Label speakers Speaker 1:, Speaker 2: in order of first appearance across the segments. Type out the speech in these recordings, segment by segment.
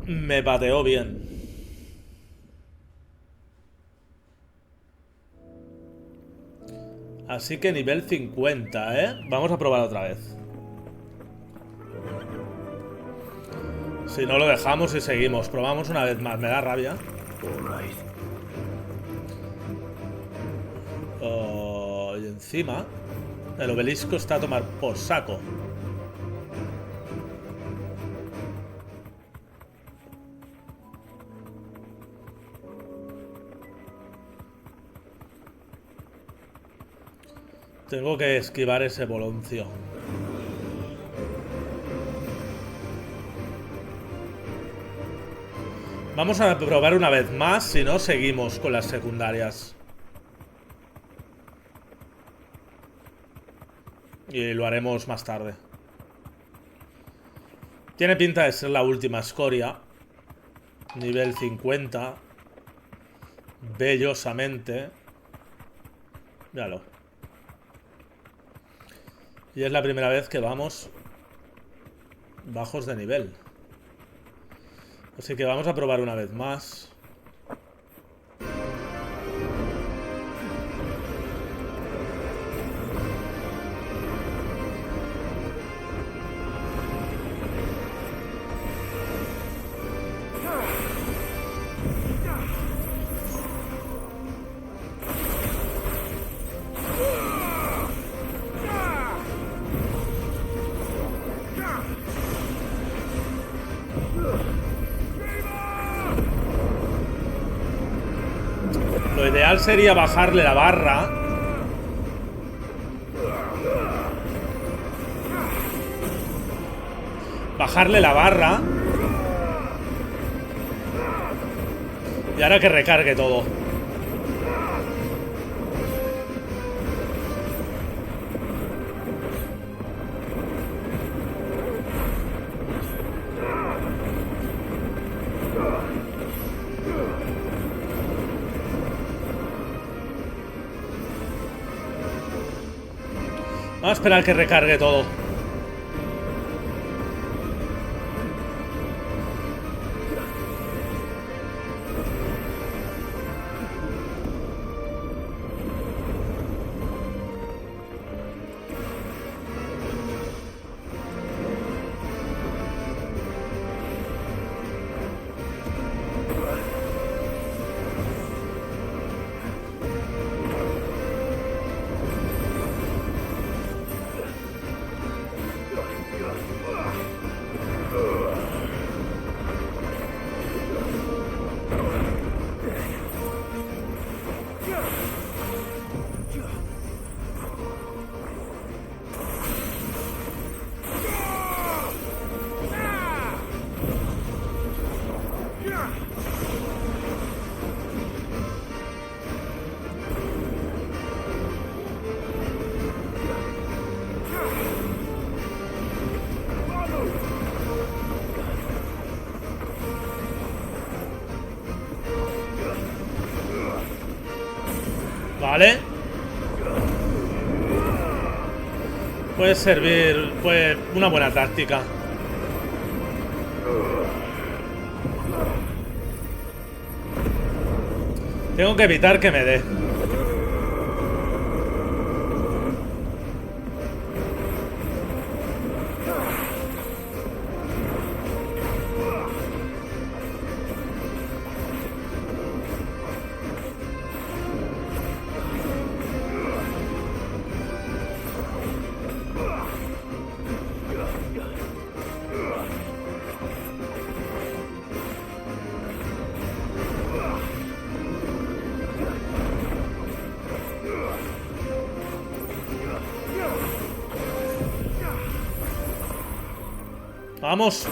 Speaker 1: Me pateó bien. Así que nivel 50, ¿eh? Vamos a probar otra vez. Si no lo dejamos y seguimos. Probamos una vez más. Me da rabia. Oh, y encima el obelisco está a tomar por saco. Tengo que esquivar ese boloncio. Vamos a probar una vez más, si no seguimos con las secundarias. Y lo haremos más tarde. Tiene pinta de ser la última escoria. Nivel 50. Bellosamente. Míralo. Y es la primera vez que vamos bajos de nivel. Así que vamos a probar una vez más. Lo ideal sería bajarle la barra. Bajarle la barra. Y ahora que recargue todo. Vamos a esperar que recargue todo. Vale. Puede servir, pues, una buena táctica. Tengo que evitar que me dé. Vamos.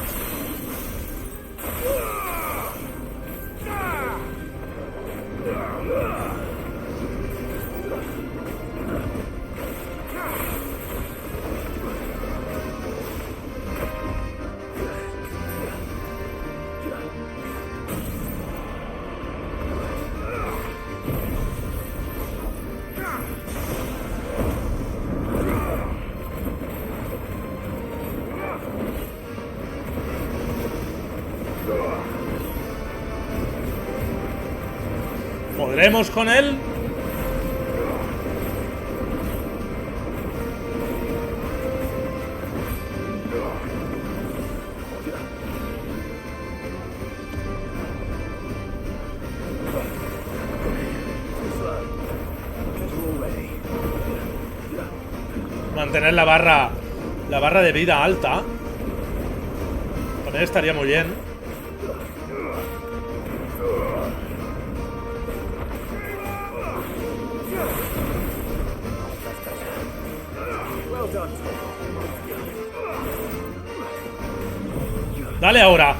Speaker 1: ¿Podremos con él? Mantener la barra de vida alta también estaría muy bien. Dale ahora.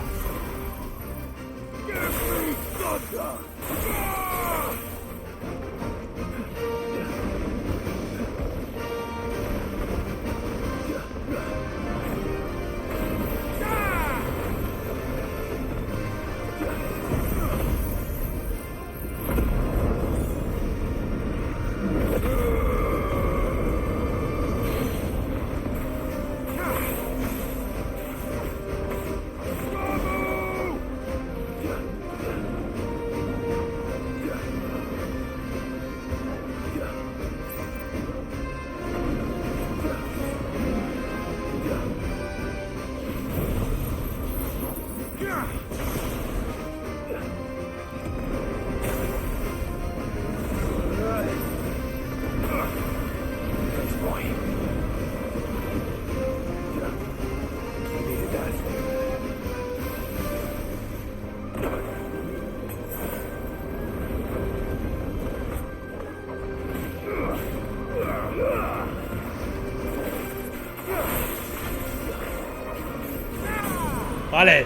Speaker 1: Vale.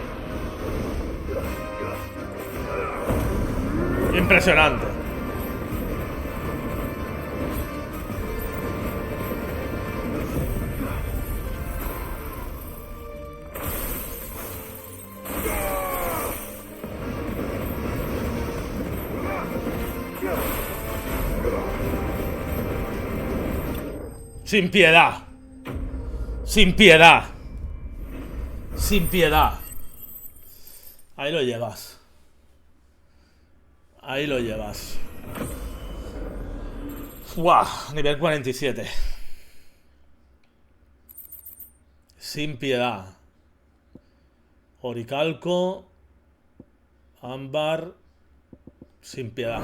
Speaker 1: Impresionante. Sin piedad. Sin piedad. Sin piedad. Ahí lo llevas. Ahí lo llevas. ¡Guau! Nivel 47. Sin piedad. Oricalco. Ámbar. Sin piedad.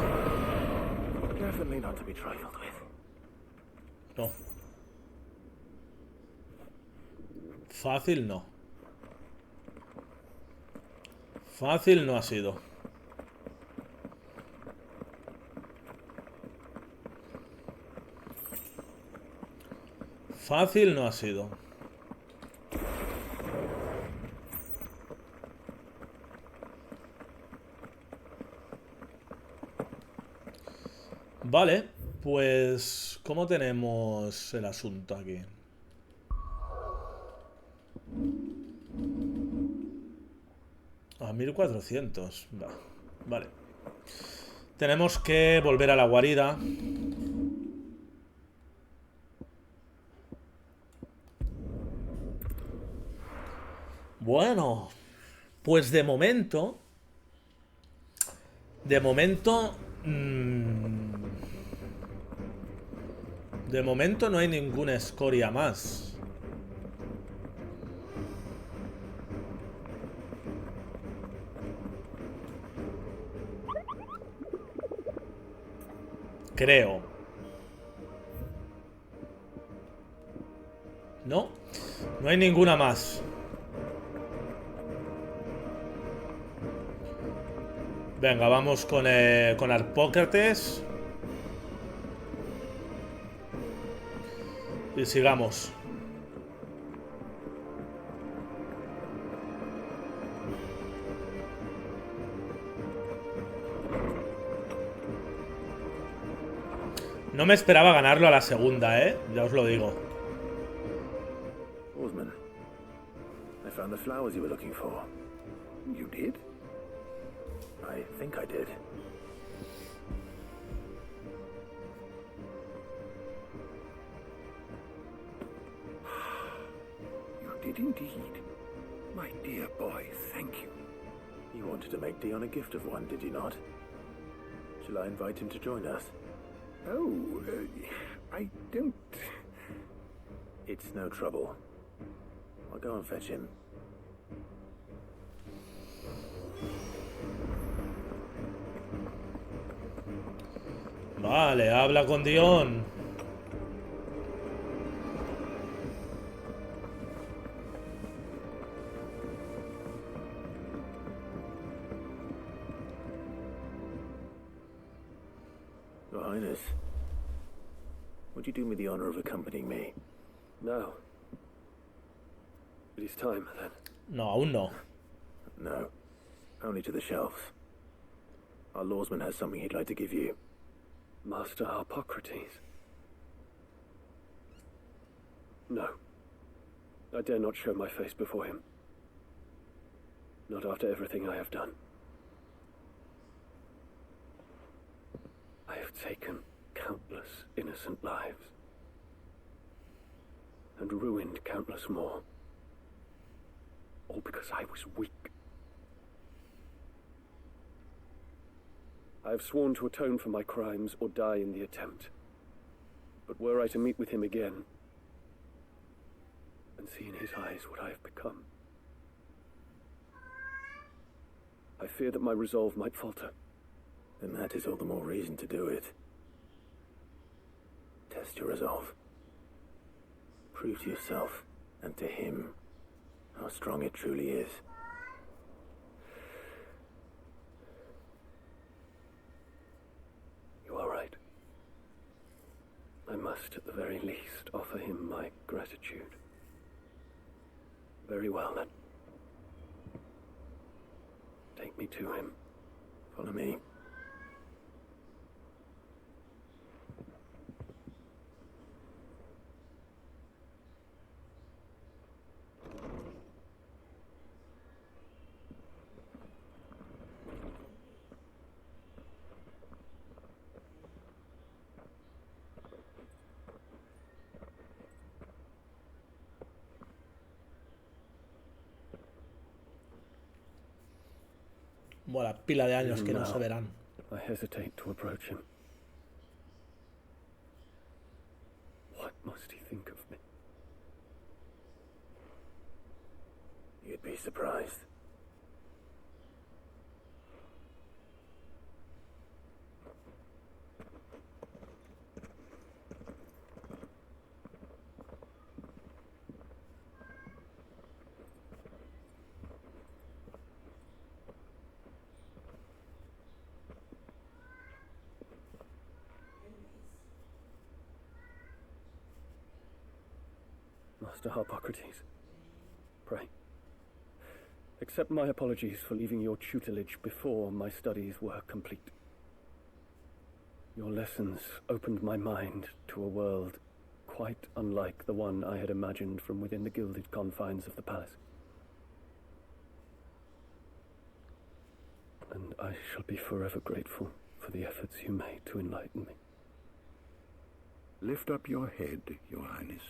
Speaker 1: No. Fácil no. Fácil no ha sido. Fácil no ha sido. Vale, pues ¿cómo tenemos el asunto aquí? A 1400. Vale. Tenemos que volver a la guarida. Bueno, pues de momento no hay ninguna escoria más. Creo. No, no hay ninguna más. Venga, vamos con Arpócrates. Y sigamos. No me esperaba ganarlo a la segunda, ya os lo digo.
Speaker 2: Oarsman, I found the flowers you were looking for. You did? I think I did. You did indeed. My dear boy, thank you. You wanted to make Dion a gift of one, did you not? Shall I invite him to join us? Oh, I don't... It's no trouble. I'll go and fetch him.
Speaker 1: Vale, habla con Dion.
Speaker 2: Your Highness, would you do me the honor of accompanying me?
Speaker 3: No. It is time, then.
Speaker 1: No, aún no.
Speaker 2: No, only to the shelves. Our lawsman has something he'd like to give you.
Speaker 3: Master Hippocrates. No. I dare not show my face before him. Not after everything I have done. I have taken countless innocent lives. And ruined countless more. All because I was weak. I have sworn to atone for my crimes or die in the attempt. But were I to meet with him again, and see in his eyes what I have become, I fear that my resolve might falter.
Speaker 2: Then that is all the more reason to do it. Test your resolve. Prove to yourself, and to him, how strong it truly is.
Speaker 3: You are right. I must, at the very least, offer him my gratitude. Very well, then. Take me to him.
Speaker 2: Follow me.
Speaker 1: Buena pila de años que no se verán.
Speaker 3: I hesitate to approach him. What must he think of me?
Speaker 2: You'd be surprised.
Speaker 3: Master Hippocrates, pray, accept my apologies for leaving your tutelage before my studies were complete. Your lessons opened my mind to a world quite unlike the one I had imagined from within the gilded confines of the palace. And I shall be forever grateful for the efforts you made to enlighten me.
Speaker 4: Lift up your head, Your Highness.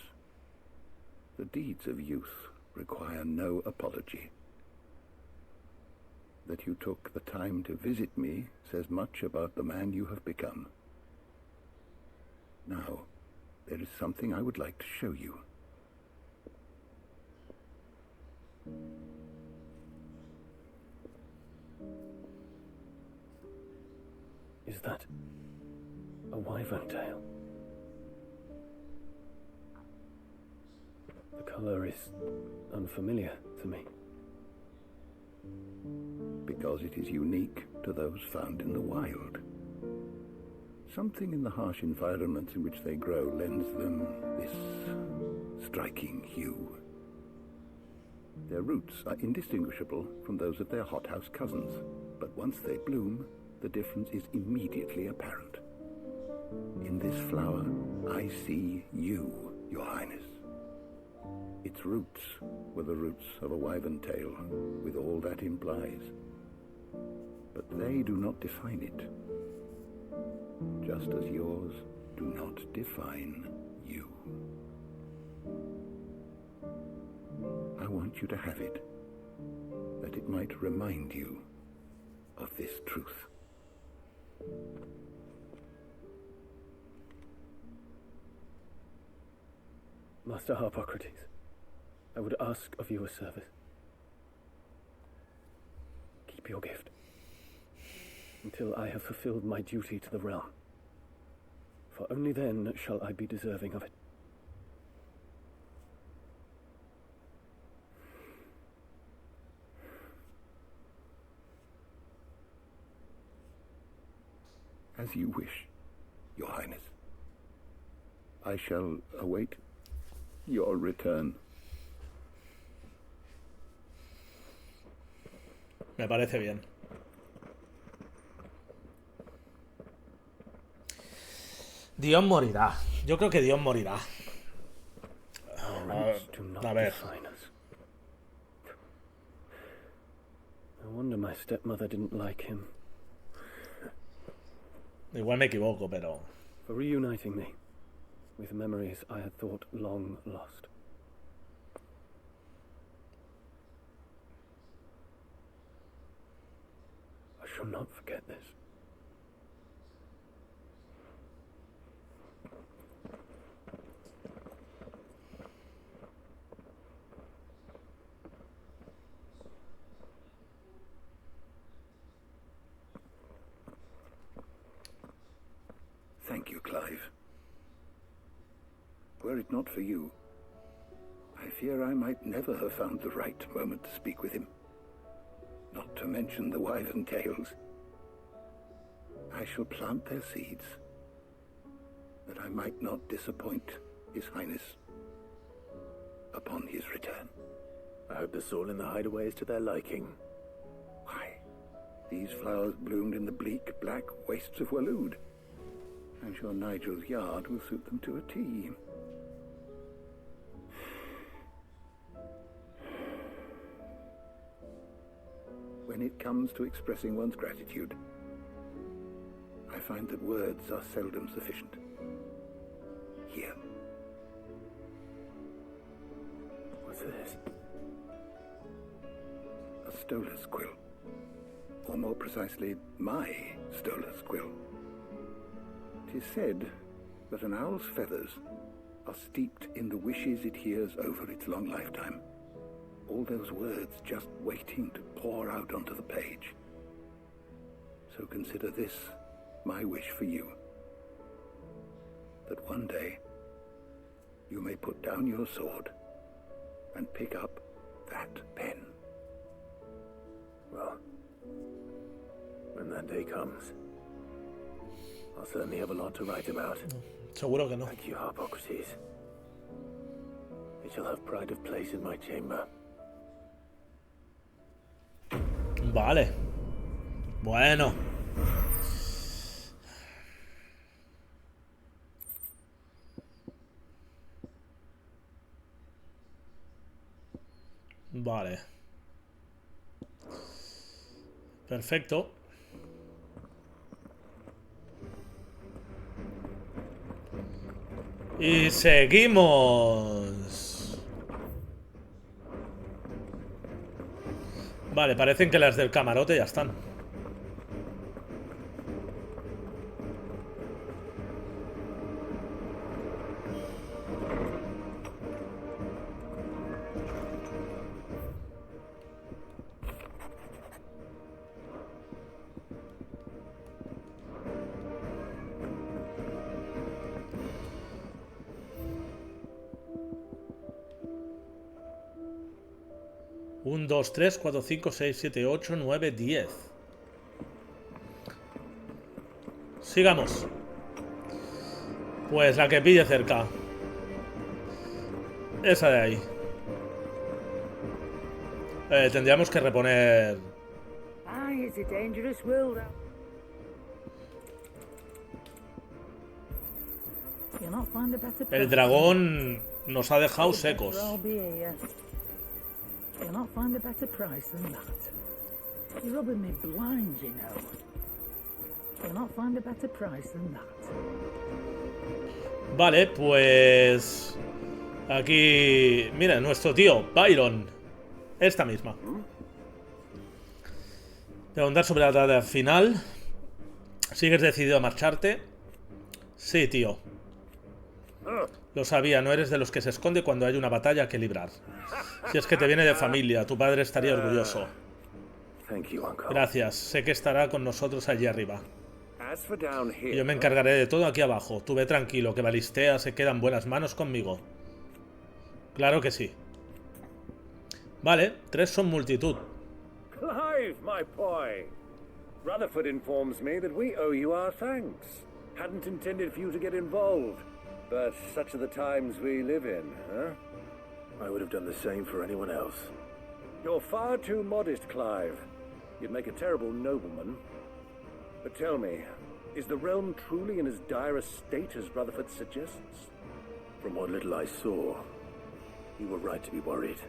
Speaker 4: The deeds of youth require no apology. That you took the time to visit me says much about the man you have become. Now, there is something I would like to show you.
Speaker 3: Is that a wyvern tail? The color is unfamiliar to me.
Speaker 4: Because it is unique to those found in the wild. Something in the harsh environments in which they grow lends them this striking hue. Their roots are indistinguishable from those of their hothouse cousins, but once they bloom, the difference is immediately apparent. In this flower, I see you, Your Highness. Its roots were the roots of a wyvern tail, with all that implies. But they do not define it, just as yours do not define you. I want you to have it, that it might remind you of this truth.
Speaker 3: Master Harpocrates, I would ask of you a service. Keep your gift until I have fulfilled my duty to the realm, for only then shall I be deserving of it.
Speaker 4: As you wish, Your Highness. I shall await your return.
Speaker 1: Me parece bien. Dion morirá. Yo creo que Dion morirá. A ver.
Speaker 3: No wonder my stepmother didn't like him.
Speaker 1: Igual me equivoco, pero...
Speaker 3: For reuniting me with memories I had thought long lost. I shall not forget this.
Speaker 4: Thank you, Clive. Were it not for you, I fear I might never have found the right moment to speak with him. Not to mention the wyvern tales. I shall plant their seeds, that I might not disappoint His Highness upon his return.
Speaker 2: I hope the soil in the hideaway is to their liking.
Speaker 4: Why, these flowers bloomed in the bleak, black wastes of Waloed. I'm sure Nigel's yard will suit them to a T. When it comes to expressing one's gratitude, I find that words are seldom sufficient. Here.
Speaker 2: What's this?
Speaker 4: A stoler's quill. Or more precisely, my stoler's quill. It is said that an owl's feathers are steeped in the wishes it hears over its long lifetime. All those words just waiting to pour out onto the page. So consider this my wish for you. That one day you may put down your sword and pick up that pen.
Speaker 2: Well, when that day comes, I'll certainly have a lot to write about.
Speaker 1: Seguro que no.
Speaker 2: Thank you, Harpocrates. It shall have pride of place in my chamber.
Speaker 1: Vale. Bueno. Vale. Perfecto. Y seguimos. Vale, parecen que las del camarote ya están. Un, 2, 3, 4, 5, 6, 7, 8, 9, 10. Sigamos. Pues la que pille cerca. Esa de ahí. Tendríamos que reponer. El dragón nos ha dejado secos.
Speaker 5: You'll not find a better price than that. You're rubbing me blind, you know. You'll not find a better price than that.
Speaker 1: Vale, pues... Aquí... Mira, nuestro tío, Byron. Esta misma. Preguntar sobre la tarea final. ¿Sigues decidido a marcharte? Sí, tío. Lo sabía, no eres de los que se esconde cuando hay una batalla que librar. Si es que te viene de familia, tu padre estaría orgulloso.
Speaker 2: Thank you, Uncle.
Speaker 1: Gracias, sé que estará con nosotros allí arriba.
Speaker 2: As for down
Speaker 1: Y
Speaker 2: here,
Speaker 1: yo me encargaré de todo aquí abajo. Tú ve tranquilo, que Balistea se queda en buenas manos conmigo. Claro que sí. Vale, 3 son multitud.
Speaker 3: Clive, my boy. Rutherford informs me that we owe you our thanks. Hadn't intended for you to get involved, but such are the times we live in, huh?
Speaker 2: I would have done the same for anyone else.
Speaker 3: You're far too modest, Clive. You'd make a terrible nobleman. But tell me, is the realm truly in as dire a state as Rutherford suggests?
Speaker 2: From what little I saw, you were right to be worried.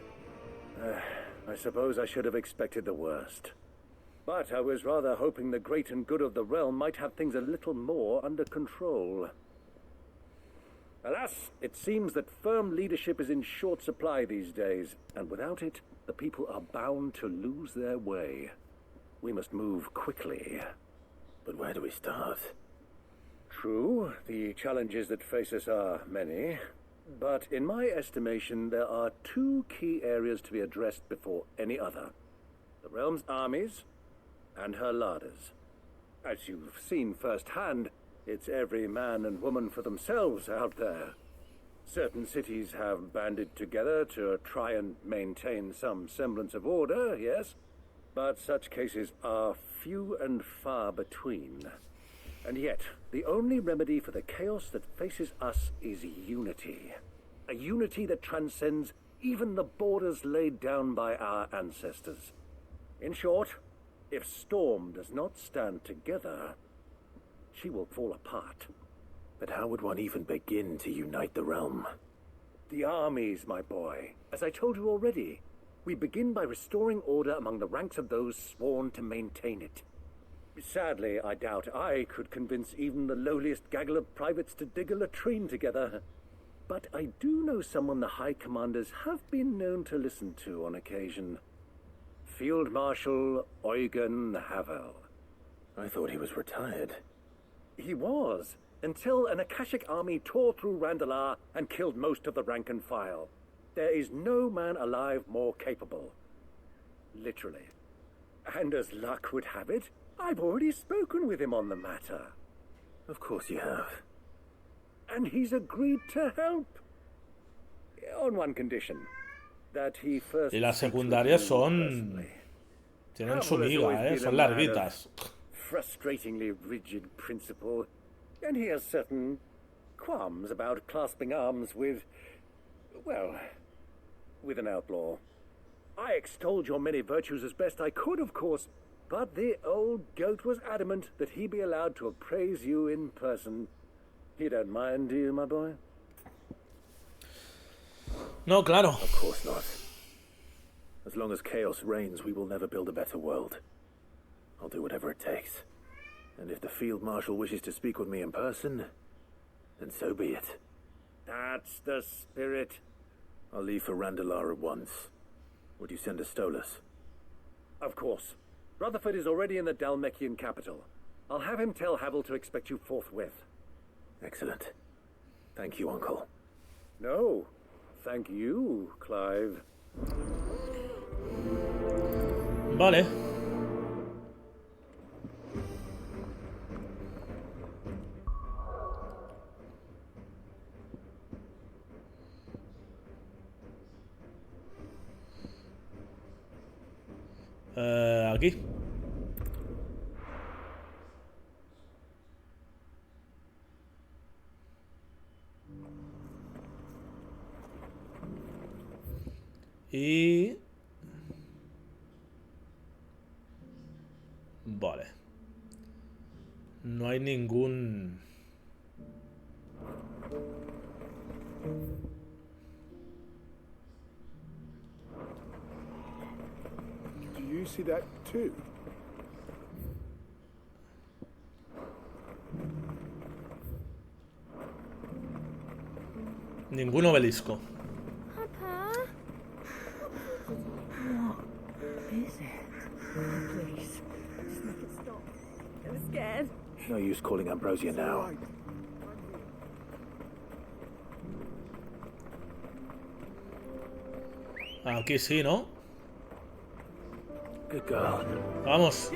Speaker 3: I suppose I should have expected the worst. But I was rather hoping the great and good of the realm might have things a little more under control. Alas, it seems that firm leadership is in short supply these days, and without it, the people are bound to lose their way. We must move quickly.
Speaker 2: But where do we start?
Speaker 3: True, the challenges that face us are many, but in my estimation, there are 2 key areas to be addressed before any other. The realm's armies and her larders. As you've seen firsthand, it's every man and woman for themselves out there. Certain cities have banded together to try and maintain some semblance of order, yes, but such cases are few and far between. And yet, the only remedy for the chaos that faces us is unity. A unity that transcends even the borders laid down by our ancestors. In short, if Storm does not stand together, she will fall apart.
Speaker 2: But how would one even begin to unite the realm?
Speaker 3: The armies, my boy. As I told you already, we begin by restoring order among the ranks of those sworn to maintain it. Sadly, I doubt I could convince even the lowliest gaggle of privates to dig a latrine together. But I do know someone the High Commanders have been known to listen to on occasion. Field Marshal Eugen Havel.
Speaker 2: I thought he was retired.
Speaker 3: He was, until an Akashic army tore through Randalar and killed most of the rank and file. There is no man alive more capable. Literally. And as luck would have it, I've already spoken with him on the matter.
Speaker 2: Of course you have.
Speaker 3: And he's agreed to help. On one condition. That he first
Speaker 1: Y las secundarias son... Tienen su miga, son larguitas.
Speaker 3: Frustratingly rigid principle. And he has certain qualms about clasping arms with... well, with an outlaw. I extolled your many virtues as best I could, of course, but the old goat was adamant that he be allowed to appraise you in person. You don't mind, do you, my boy?
Speaker 1: No, claro.
Speaker 2: Of course not. As long as chaos reigns, we will never build a better world. I'll do whatever it takes. And if the Field Marshal wishes to speak with me in person, then so be it.
Speaker 3: That's the spirit.
Speaker 2: I'll leave for Randalar at once. Would you send a Stolas?
Speaker 3: Of course. Rutherford is already in the Dalmekian capital. I'll have him tell Havel to expect you forthwith.
Speaker 2: Excellent. Thank you, Uncle.
Speaker 3: No. Thank you, Clive.
Speaker 1: Vale. Aquí. Y... Vale. No hay ningún...
Speaker 6: Do you see that too?
Speaker 1: Ningún obelisco.
Speaker 5: Papa? What is it? Oh, please, just make it stop. I'm scared.
Speaker 2: No use calling Ambrosia now.
Speaker 1: Aquí sí, ¿no?
Speaker 2: Good girl.
Speaker 1: Vamos.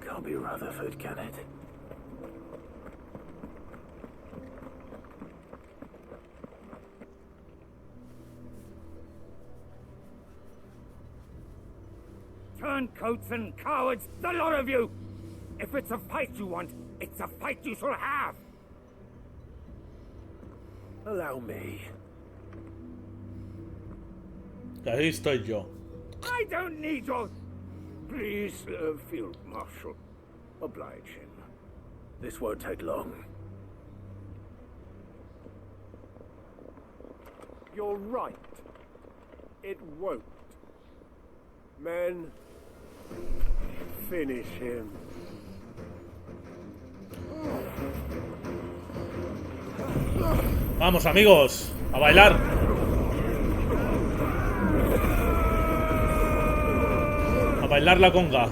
Speaker 2: Can't be Rutherford, can it?
Speaker 7: Turncoats and cowards, the lot of you! If it's a fight you want, it's a fight you shall have!
Speaker 2: Allow me.
Speaker 1: Ahí estoy yo.
Speaker 7: I don't need your...
Speaker 6: Please, Field Marshal. Oblige him.
Speaker 2: This won't take long.
Speaker 6: You're right. It won't. Men, finish him.
Speaker 1: Vamos, amigos, a bailar. A bailar la conga.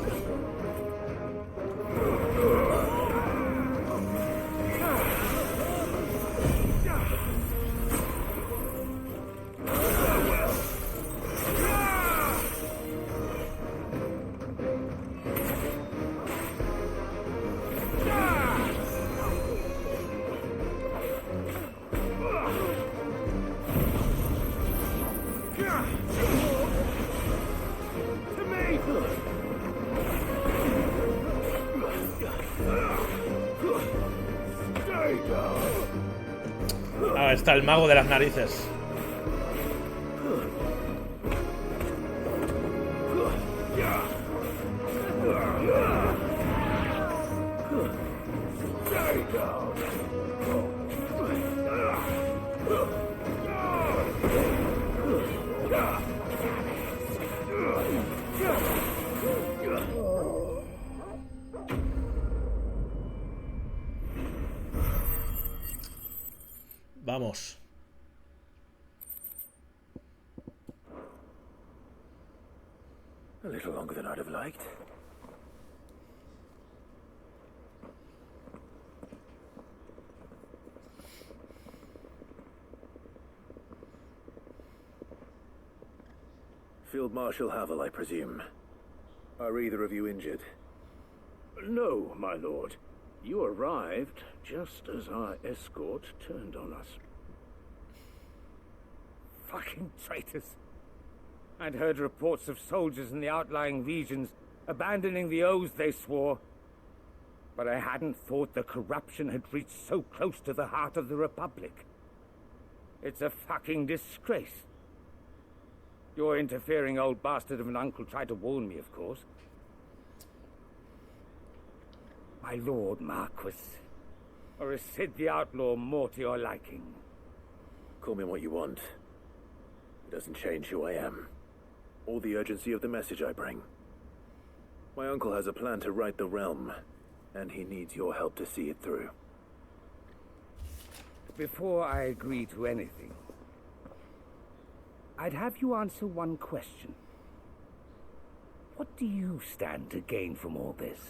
Speaker 1: Ah, está el mago de las narices. Vamos.
Speaker 2: A little longer than I'd have liked. Field Marshal Havel, I presume. Are either of you injured?
Speaker 6: No, my lord. You arrived just as our escort turned on us.
Speaker 7: Fucking traitors. I'd heard reports of soldiers in the outlying regions abandoning the oaths they swore. But I hadn't thought the corruption had reached so close to the heart of the Republic. It's a fucking disgrace. Your interfering old bastard of an uncle tried to warn me, of course. My lord Marquis, or is Sid the Outlaw more to your liking?
Speaker 2: Call me what you want. It doesn't change who I am, or the urgency of the message I bring. My uncle has a plan to right the realm, and he needs your help to see it through.
Speaker 7: Before I agree to anything, I'd have you answer one question. What do you stand to gain from all this?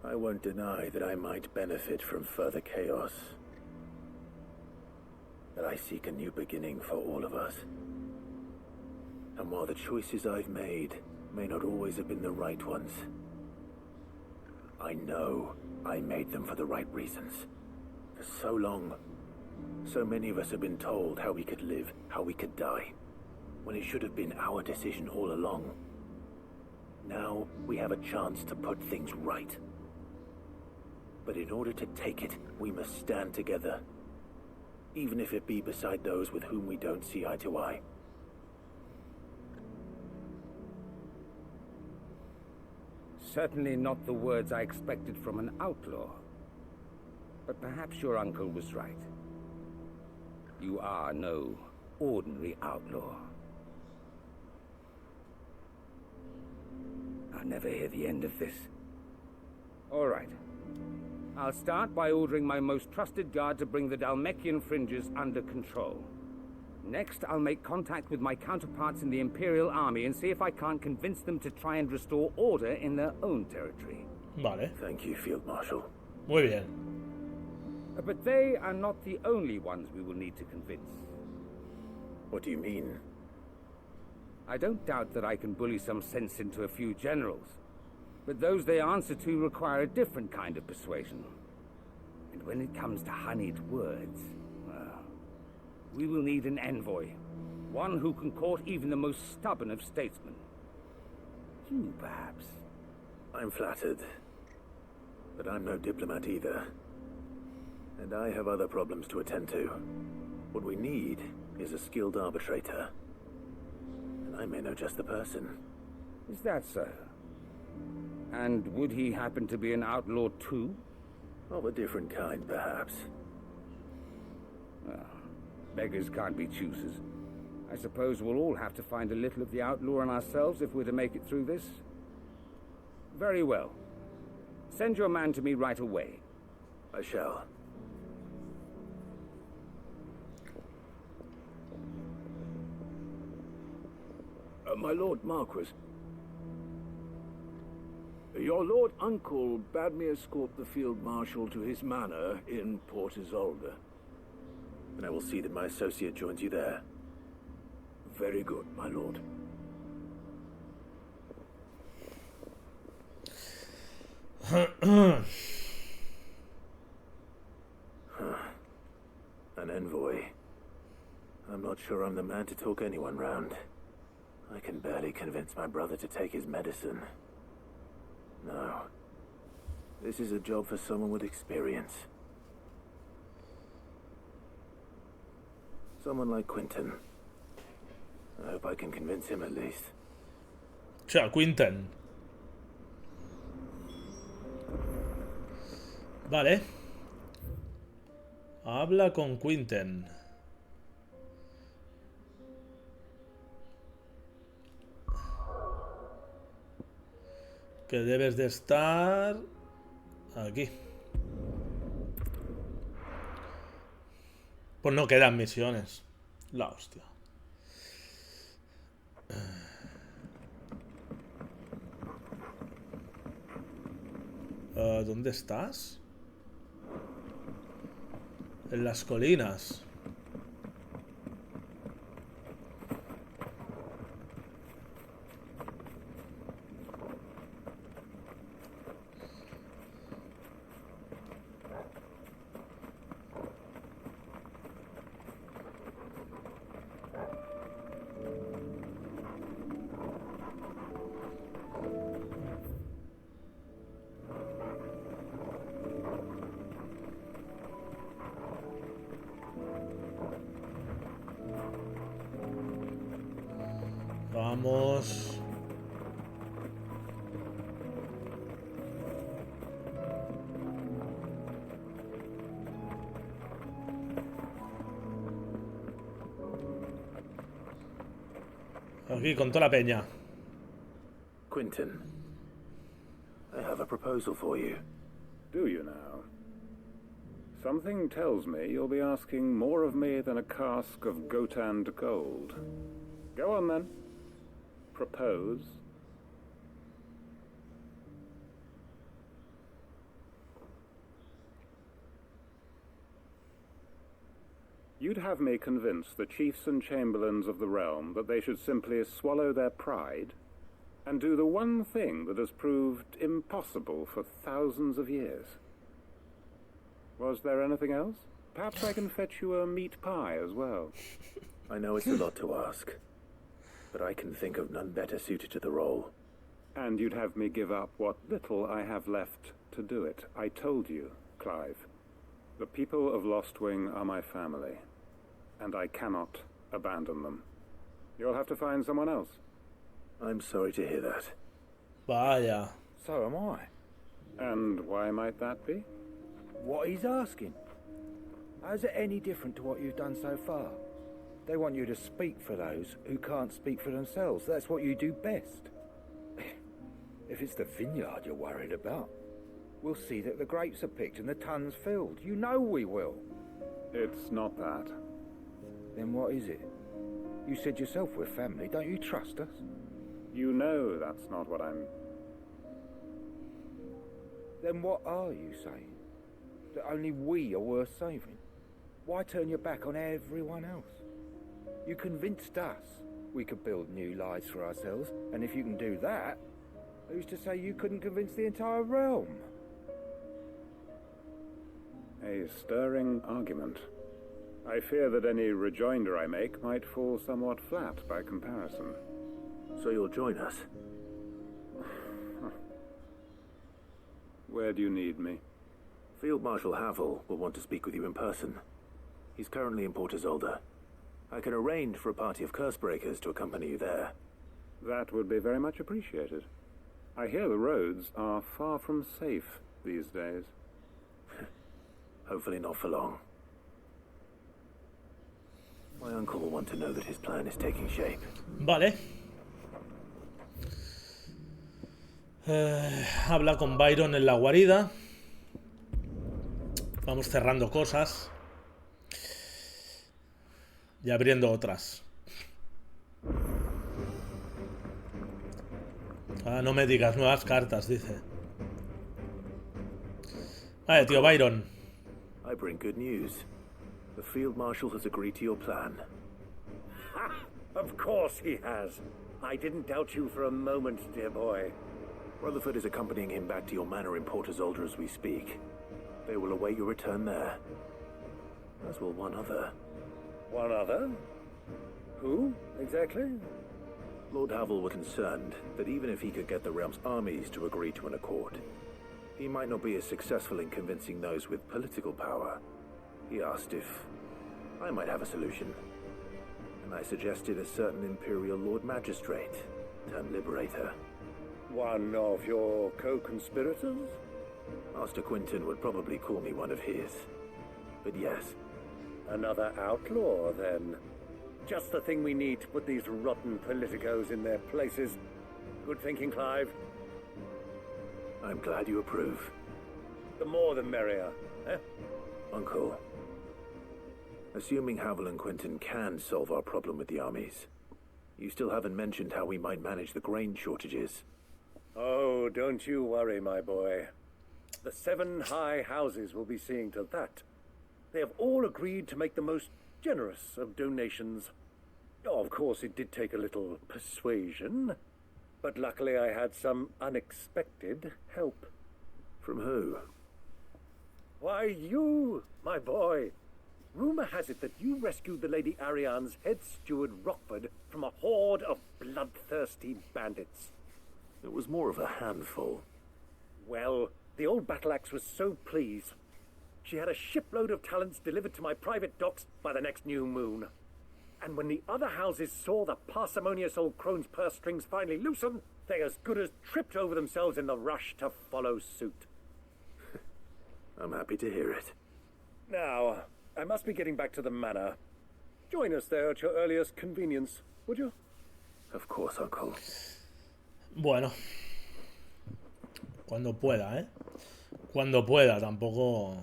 Speaker 2: I won't deny that I might benefit from further chaos. But I seek a new beginning for all of us. And while the choices I've made may not always have been the right ones, I know I made them for the right reasons. For so long, so many of us have been told how we could live, how we could die, when it should have been our decision all along. Now we have a chance to put things right. But in order to take it, we must stand together. Even if it be beside those with whom we don't see eye to eye.
Speaker 7: Certainly not the words I expected from an outlaw. But perhaps your uncle was right. You are no ordinary outlaw. I'll never hear the end of this. All right. I'll start by ordering my most trusted guard to bring the Dhalmekian fringes under control. Next, I'll make contact with my counterparts in the Imperial Army and see if I can't convince them to try and restore order in their own territory.
Speaker 1: Vale.
Speaker 2: Thank you, Field Marshal.
Speaker 1: Muy bien.
Speaker 7: But they are not the only ones we will need to convince.
Speaker 2: What do you mean?
Speaker 7: I don't doubt that I can bully some sense into a few generals, but those they answer to require a different kind of persuasion. And when it comes to honeyed words, well, we will need an envoy. One who can court even the most stubborn of statesmen. You, perhaps.
Speaker 2: I'm flattered. But I'm no diplomat either. And I have other problems to attend to. What we need is a skilled arbitrator. And I may know just the person.
Speaker 7: Is that so? And would he happen to be an outlaw too?
Speaker 2: Of a different kind, perhaps.
Speaker 7: Well, beggars can't be choosers. I suppose we'll all have to find a little of the outlaw in ourselves if we're to make it through this. Very well. Send your man to me right away.
Speaker 2: I shall.
Speaker 6: My Lord Marquis. Your Lord Uncle bade me escort the Field Marshal to his manor in Port Isolde.
Speaker 2: And I will see that my associate joins you there.
Speaker 6: Very good, my lord.
Speaker 2: An envoy. I'm not sure I'm the man to talk anyone round. I can barely convince my brother to take his medicine. No. This is a job for someone with experience. Someone like Quinton. I hope I can convince him at least.
Speaker 1: O sea, Quinten. Vale. Habla con Quinten. Que debes de estar aquí. Pues no quedan misiones. La hostia. ¿Dónde estás? En las colinas. Vamos. Aquí con toda la peña.
Speaker 2: Quinton, I have a proposal for you.
Speaker 4: Do you now? Something tells me you'll be asking more of me than a cask of Gotand gold. Go on then. Propose. You'd have me convince the chiefs and chamberlains of the realm that they should simply swallow their pride and do the one thing that has proved impossible for thousands of years. Was there anything else? Perhaps I can fetch you a meat pie as well.
Speaker 2: I know it's a lot to ask, but I can think of none better suited to the role.
Speaker 4: And you'd have me give up what little I have left
Speaker 8: to do it. I told you, Clive. The people of Lostwing are my family, and I cannot abandon them. You'll have to find someone else.
Speaker 2: I'm sorry to hear that.
Speaker 1: Vaya.
Speaker 9: So am I.
Speaker 8: And why might that be?
Speaker 9: What he's asking. How's it any different to what you've done so far? They want you to speak for those who can't speak for themselves. That's what you do best. If it's the vineyard you're worried about, we'll see that the grapes are picked and the tons filled. You know we will.
Speaker 8: It's not that.
Speaker 9: Then what is it? You said yourself we're family. Don't you trust us?
Speaker 8: You know that's not what I'm...
Speaker 9: Then what are you saying? That only we are worth saving? Why turn your back on everyone else? You convinced us we could build new lives for ourselves, and if you can do that, who's to say you couldn't convince the entire realm?
Speaker 8: A stirring argument. I fear that any rejoinder I make might fall somewhat flat by comparison.
Speaker 2: So you'll join us?
Speaker 8: Where do you need me?
Speaker 2: Field Marshal Havel will want to speak with you in person. He's currently in Port Isolde. I can arrange for a party of Cursebreakers to accompany you there.
Speaker 8: That would be very much appreciated. I hear the roads are far from safe these days.
Speaker 2: Hopefully not for long. My uncle will want to know that his plan is taking shape.
Speaker 1: Vale. Habla con Byron en la guarida. Vamos cerrando cosas. Y abriendo otras. Ah, no me digas, nuevas cartas, dice. Vale, tío Byron.
Speaker 2: I bring good news. The Field Marshal has agreed to your plan.
Speaker 6: Ha! Of course he has. I didn't doubt you for a moment, dear boy.
Speaker 2: Rutherford is accompanying him back to your manor in Port Isolde as we speak. They will await your return there. As will one other.
Speaker 6: One other? Who, exactly?
Speaker 2: Lord Havel were concerned that even if he could get the realm's armies to agree to an accord, he might not be as successful in convincing those with political power. He asked if I might have a solution, and I suggested a certain Imperial Lord Magistrate turned Liberator.
Speaker 6: One of your co-conspirators?
Speaker 2: Master Quinton would probably call me one of his, but yes.
Speaker 6: Another outlaw, then. Just the thing we need to put these rotten politicos in their places. Good thinking, Clive.
Speaker 2: I'm glad you approve.
Speaker 6: The more the merrier, eh?
Speaker 2: Uncle, assuming Havel and Quinton can solve our problem with the armies, you still haven't mentioned how we might manage the grain shortages.
Speaker 6: Oh, don't you worry, my boy. The 7 high houses will be seeing to that. They have all agreed to make the most generous of donations. Oh, of course, it did take a little persuasion, but luckily I had some unexpected help.
Speaker 2: From who?
Speaker 6: Why, you, my boy. Rumor has it that you rescued the Lady Ariane's head steward Rockford from a horde of bloodthirsty bandits.
Speaker 2: It was more of a handful.
Speaker 6: Well, the old battle axe was so pleased. She had a shipload of talents delivered to my private docks by the next new moon. And when the other houses saw the parsimonious old crone's purse strings finally loosen, they as good as tripped over themselves in the rush to follow suit.
Speaker 2: I'm happy to hear it.
Speaker 6: Now, I must be getting back to the manor. Join us there at your earliest convenience, would you?
Speaker 2: Of course, Uncle.
Speaker 1: Bueno. Cuando pueda, ¿eh? Cuando pueda, tampoco...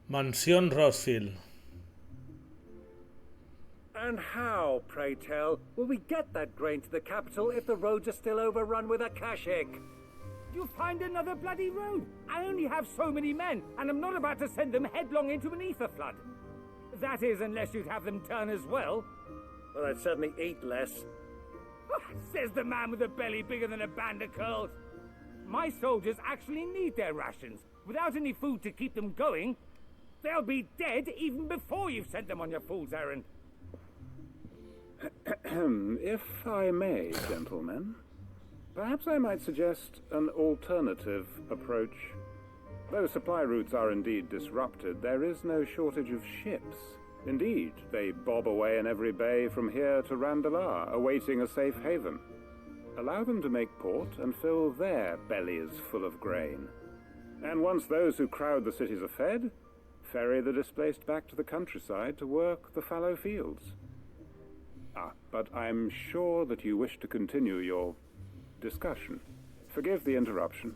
Speaker 1: Mansión Rossfield.
Speaker 6: And how, pray tell, will we get that grain to the capital if the roads are still overrun with Akashic?
Speaker 7: You'll find another bloody road. I only have so many men, and I'm not about to send them headlong into an ether flood. That is, unless you'd have them turn as well.
Speaker 6: Well, I'd certainly eat less.
Speaker 7: Says the man with a belly bigger than a band of curls. My soldiers actually need their rations. Without any food to keep them going, they'll be dead even before you've sent them on your fool's errand.
Speaker 8: If I may, gentlemen, perhaps I might suggest an alternative approach. Though supply routes are indeed disrupted, there is no shortage of ships. Indeed, they bob away in every bay from here to Randalar, awaiting a safe haven. Allow them to make port and fill their bellies full of grain. And once those who crowd the cities are fed, ferry the displaced back to the countryside to work the fallow fields. But I'm sure that you wish to continue your discussion. Forgive the interruption.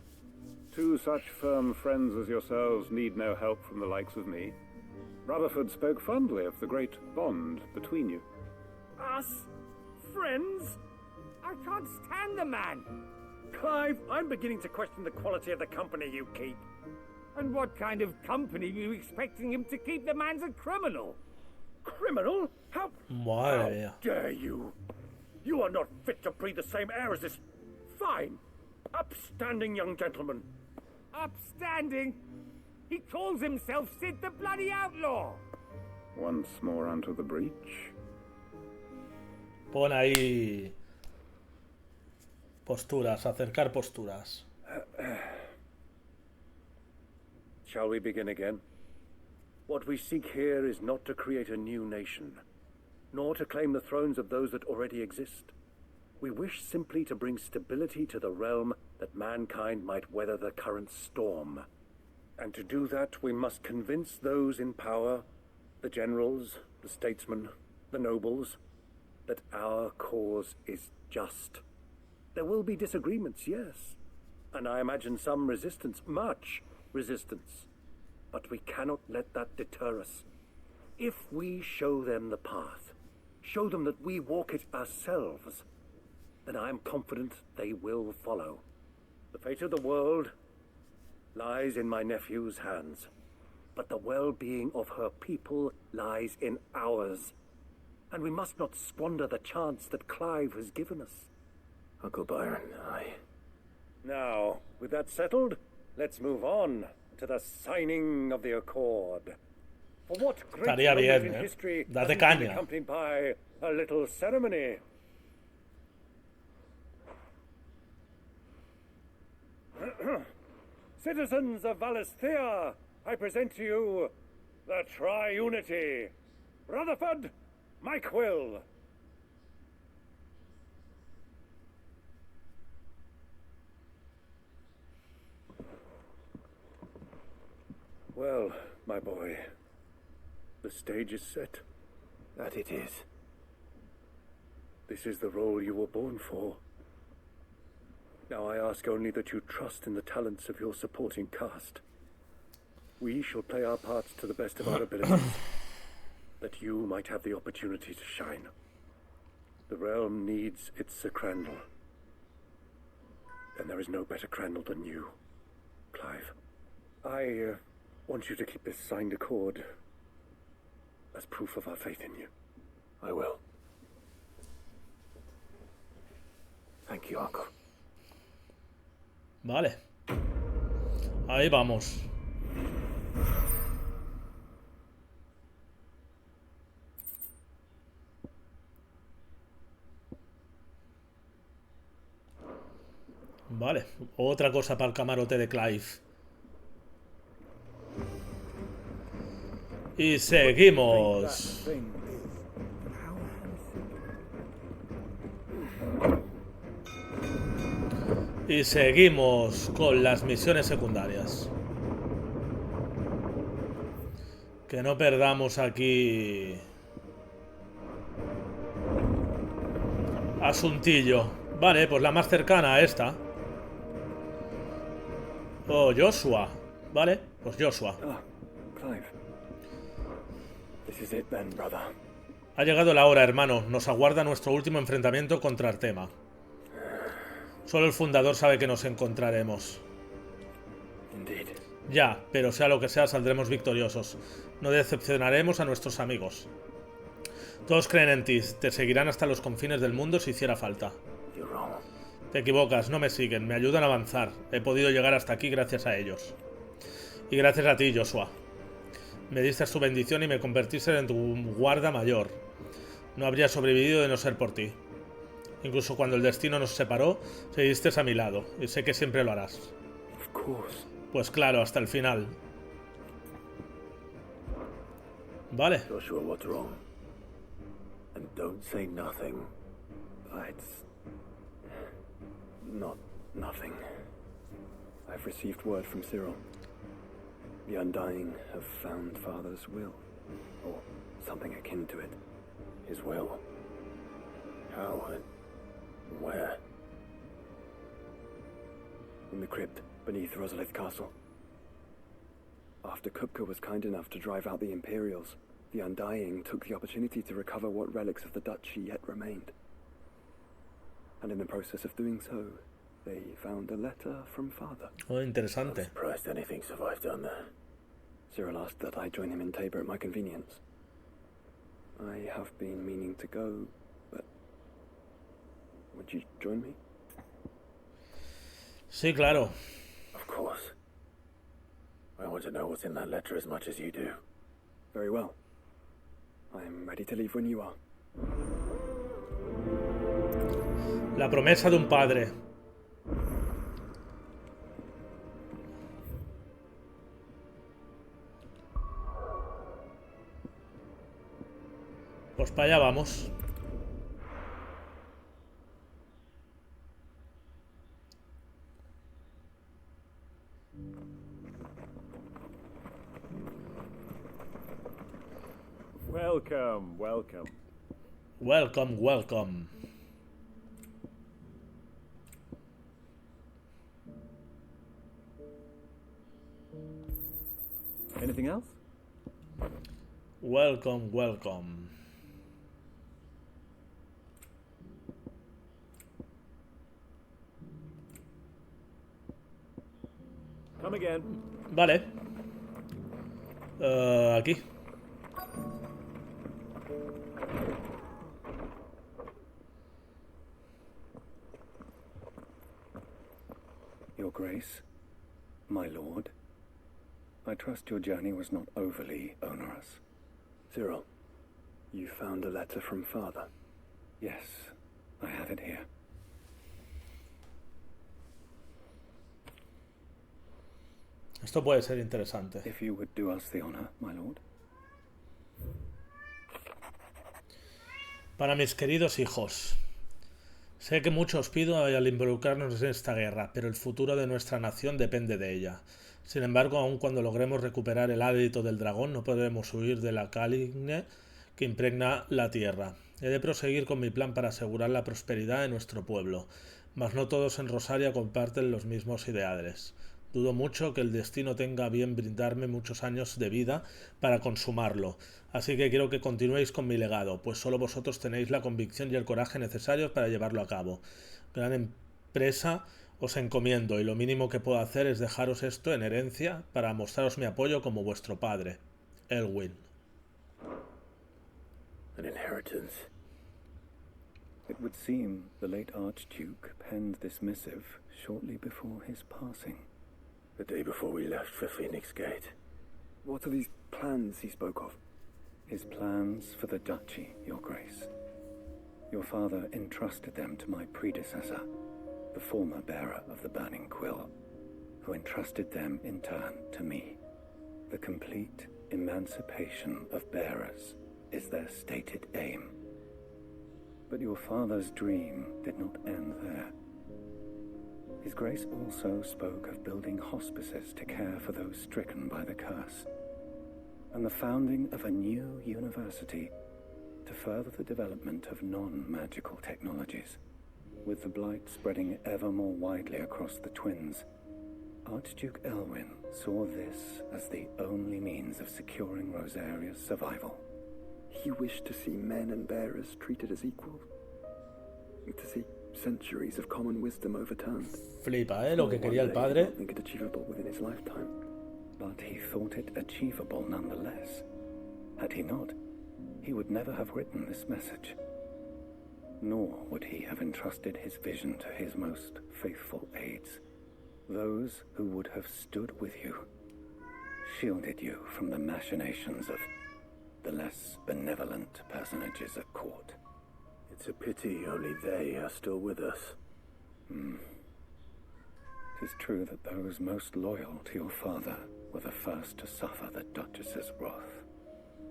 Speaker 8: Two such firm friends as yourselves need no help from the likes of me. Rutherford spoke fondly of the great bond between you.
Speaker 7: Us? Friends? I can't stand the man.
Speaker 6: Clive, I'm beginning to question the quality of the company you keep.
Speaker 7: And what kind of company are you expecting him to keep? The man's a criminal.
Speaker 6: Criminal? How dare you? You are not fit to breathe the same air as this fine, upstanding young gentleman.
Speaker 7: Upstanding? He calls himself Sid the bloody outlaw.
Speaker 8: Once more onto the breach.
Speaker 1: Pon ahí posturas, acercar posturas.
Speaker 6: Shall we begin again? What we seek here is not to create a new nation, nor to claim the thrones of those that already exist. We wish simply to bring stability to the realm that mankind might weather the current storm. And to do that, we must convince those in power, the generals, the statesmen, the nobles, that our cause is just. There will be disagreements, yes, and I imagine some resistance, much resistance. But we cannot let that deter us. If we show them the path, show them that we walk it ourselves, then I am confident they will follow. The fate of the world lies in my nephew's hands, but the well-being of her people lies in ours. And we must not squander the chance that Clive has given us.
Speaker 2: Uncle Byron,
Speaker 6: Now, with that settled, let's move on to the signing of the accord. For what great
Speaker 1: Estaría
Speaker 6: moment
Speaker 1: bien,
Speaker 6: in history
Speaker 1: Date
Speaker 6: hasn't been
Speaker 1: caña.
Speaker 6: accompanied by a little ceremony? Citizens of Valisthea, I present to you the Triunity. Rutherford, Mike Will. Well, my boy, the stage is set.
Speaker 2: that it is.
Speaker 6: This is the role you were born for. Now I ask only that you trust in the talents of your supporting cast. We shall play our parts to the best of our abilities, that you might have the opportunity to shine. The realm needs its Sir Crandall, and there is no better Crandall than you, Clive. I want you to keep this signed accord as proof of our faith in you.
Speaker 2: I will. Thank you, Uncle.
Speaker 1: Vale. Ahí vamos. Vale. Otra cosa para el camarote de Clive. Y seguimos. Y seguimos con las misiones secundarias. Que no perdamos aquí asuntillo. Vale, pues la más cercana a esta. Oh, Joshua. Vale, pues Joshua.
Speaker 2: Clive. This is it then, brother.
Speaker 1: Ha llegado la hora, hermano. Nos aguarda nuestro último enfrentamiento contra Artema. Solo el fundador sabe que nos encontraremos.
Speaker 2: Indeed.
Speaker 1: Ya, pero sea lo que sea, saldremos victoriosos. No decepcionaremos a nuestros amigos. Todos creen en ti. Te seguirán hasta los confines del mundo si hiciera falta.
Speaker 2: You're wrong.
Speaker 1: Te equivocas, no me siguen. Me ayudan a avanzar. He podido llegar hasta aquí gracias a ellos. Y gracias a ti, Joshua. Me diste tu bendición y me convertiste en tu guarda mayor. No habría sobrevivido de no ser por ti. Incluso cuando el destino nos separó, seguiste a mi lado, y sé que siempre lo harás.
Speaker 2: Of course.
Speaker 1: Pues claro, hasta el final. Vale.
Speaker 2: Joshua, what's wrong? And don't say nothing. It's not nothing. I've received word from Cyril. The Undying have found Father's will, or something akin to it. His will. How and where? In the crypt beneath Rosalith Castle. After Kupka was kind enough to drive out the Imperials, the Undying took the opportunity to recover what relics of the Duchy yet remained. And in the process of doing so, they found a letter from Father.
Speaker 1: Oh, interesante.
Speaker 2: I'm surprised anything survived down there. Cyril asked that I join him in Tabor at my convenience. I have been meaning to go, but would you join me?
Speaker 1: Sí, claro.
Speaker 2: Of course. I want to know what's in that letter as much as you do. Very well. I'm ready to leave when you are.
Speaker 1: La promesa de un padre. Pues para allá vamos.
Speaker 6: Welcome, welcome.
Speaker 1: Welcome, welcome.
Speaker 6: Anything else?
Speaker 1: Welcome, welcome.
Speaker 6: Come again.
Speaker 1: Vale. Aquí.
Speaker 4: Your Grace, my lord, I trust your journey was not overly onerous.
Speaker 2: Cyril, you found a letter from Father.
Speaker 4: Yes, I have it here.
Speaker 1: Esto puede ser interesante.
Speaker 4: If you would do us the honor, my lord.
Speaker 1: Para mis queridos hijos. Sé que mucho os pido al involucrarnos en esta guerra, pero el futuro de nuestra nación depende de ella. Sin embargo, aun cuando logremos recuperar el hálito del dragón, no podremos huir de la caligne que impregna la tierra. He de proseguir con mi plan para asegurar la prosperidad de nuestro pueblo, mas no todos en Rosaria comparten los mismos ideales. Dudo mucho que el destino tenga a bien brindarme muchos años de vida para consumarlo, así que quiero que continuéis con mi legado, pues solo vosotros tenéis la convicción y el coraje necesarios para llevarlo a cabo. Gran empresa os encomiendo, y lo mínimo que puedo hacer es dejaros esto en herencia para mostraros mi apoyo como vuestro padre, Elwyn.
Speaker 2: An inheritance.
Speaker 4: It would seem the late Archduke penned this missive shortly before his passing.
Speaker 2: The day before we left for Phoenix Gate. What are these plans he spoke of?
Speaker 4: His plans for the duchy, Your Grace. Your father entrusted them to my predecessor, the former bearer of the Burning Quill, who entrusted them in turn to me. The complete emancipation of bearers is their stated aim. But your father's dream did not end there. His Grace also spoke of building hospices to care for those stricken by the curse, and the founding of a new university to further the development of non-magical technologies. With the blight spreading ever more widely across the twins, Archduke Elwyn saw this as the only means of securing Rosaria's survival.
Speaker 2: He wished to see men and bearers treated as equals. To see centuries of common wisdom overturned.
Speaker 1: Flipa, lo que quería el padre.
Speaker 2: I think it achievable within his lifetime.
Speaker 4: But he thought it achievable nonetheless. Had he not, he would never have written this message. Nor would he have entrusted his vision to his most faithful aides, those who would have stood with you, shielded you from the machinations of the less benevolent personages at court.
Speaker 2: It's a pity only they are still with us.
Speaker 4: It is true that those most loyal to your father were the first to suffer the Duchess's wrath.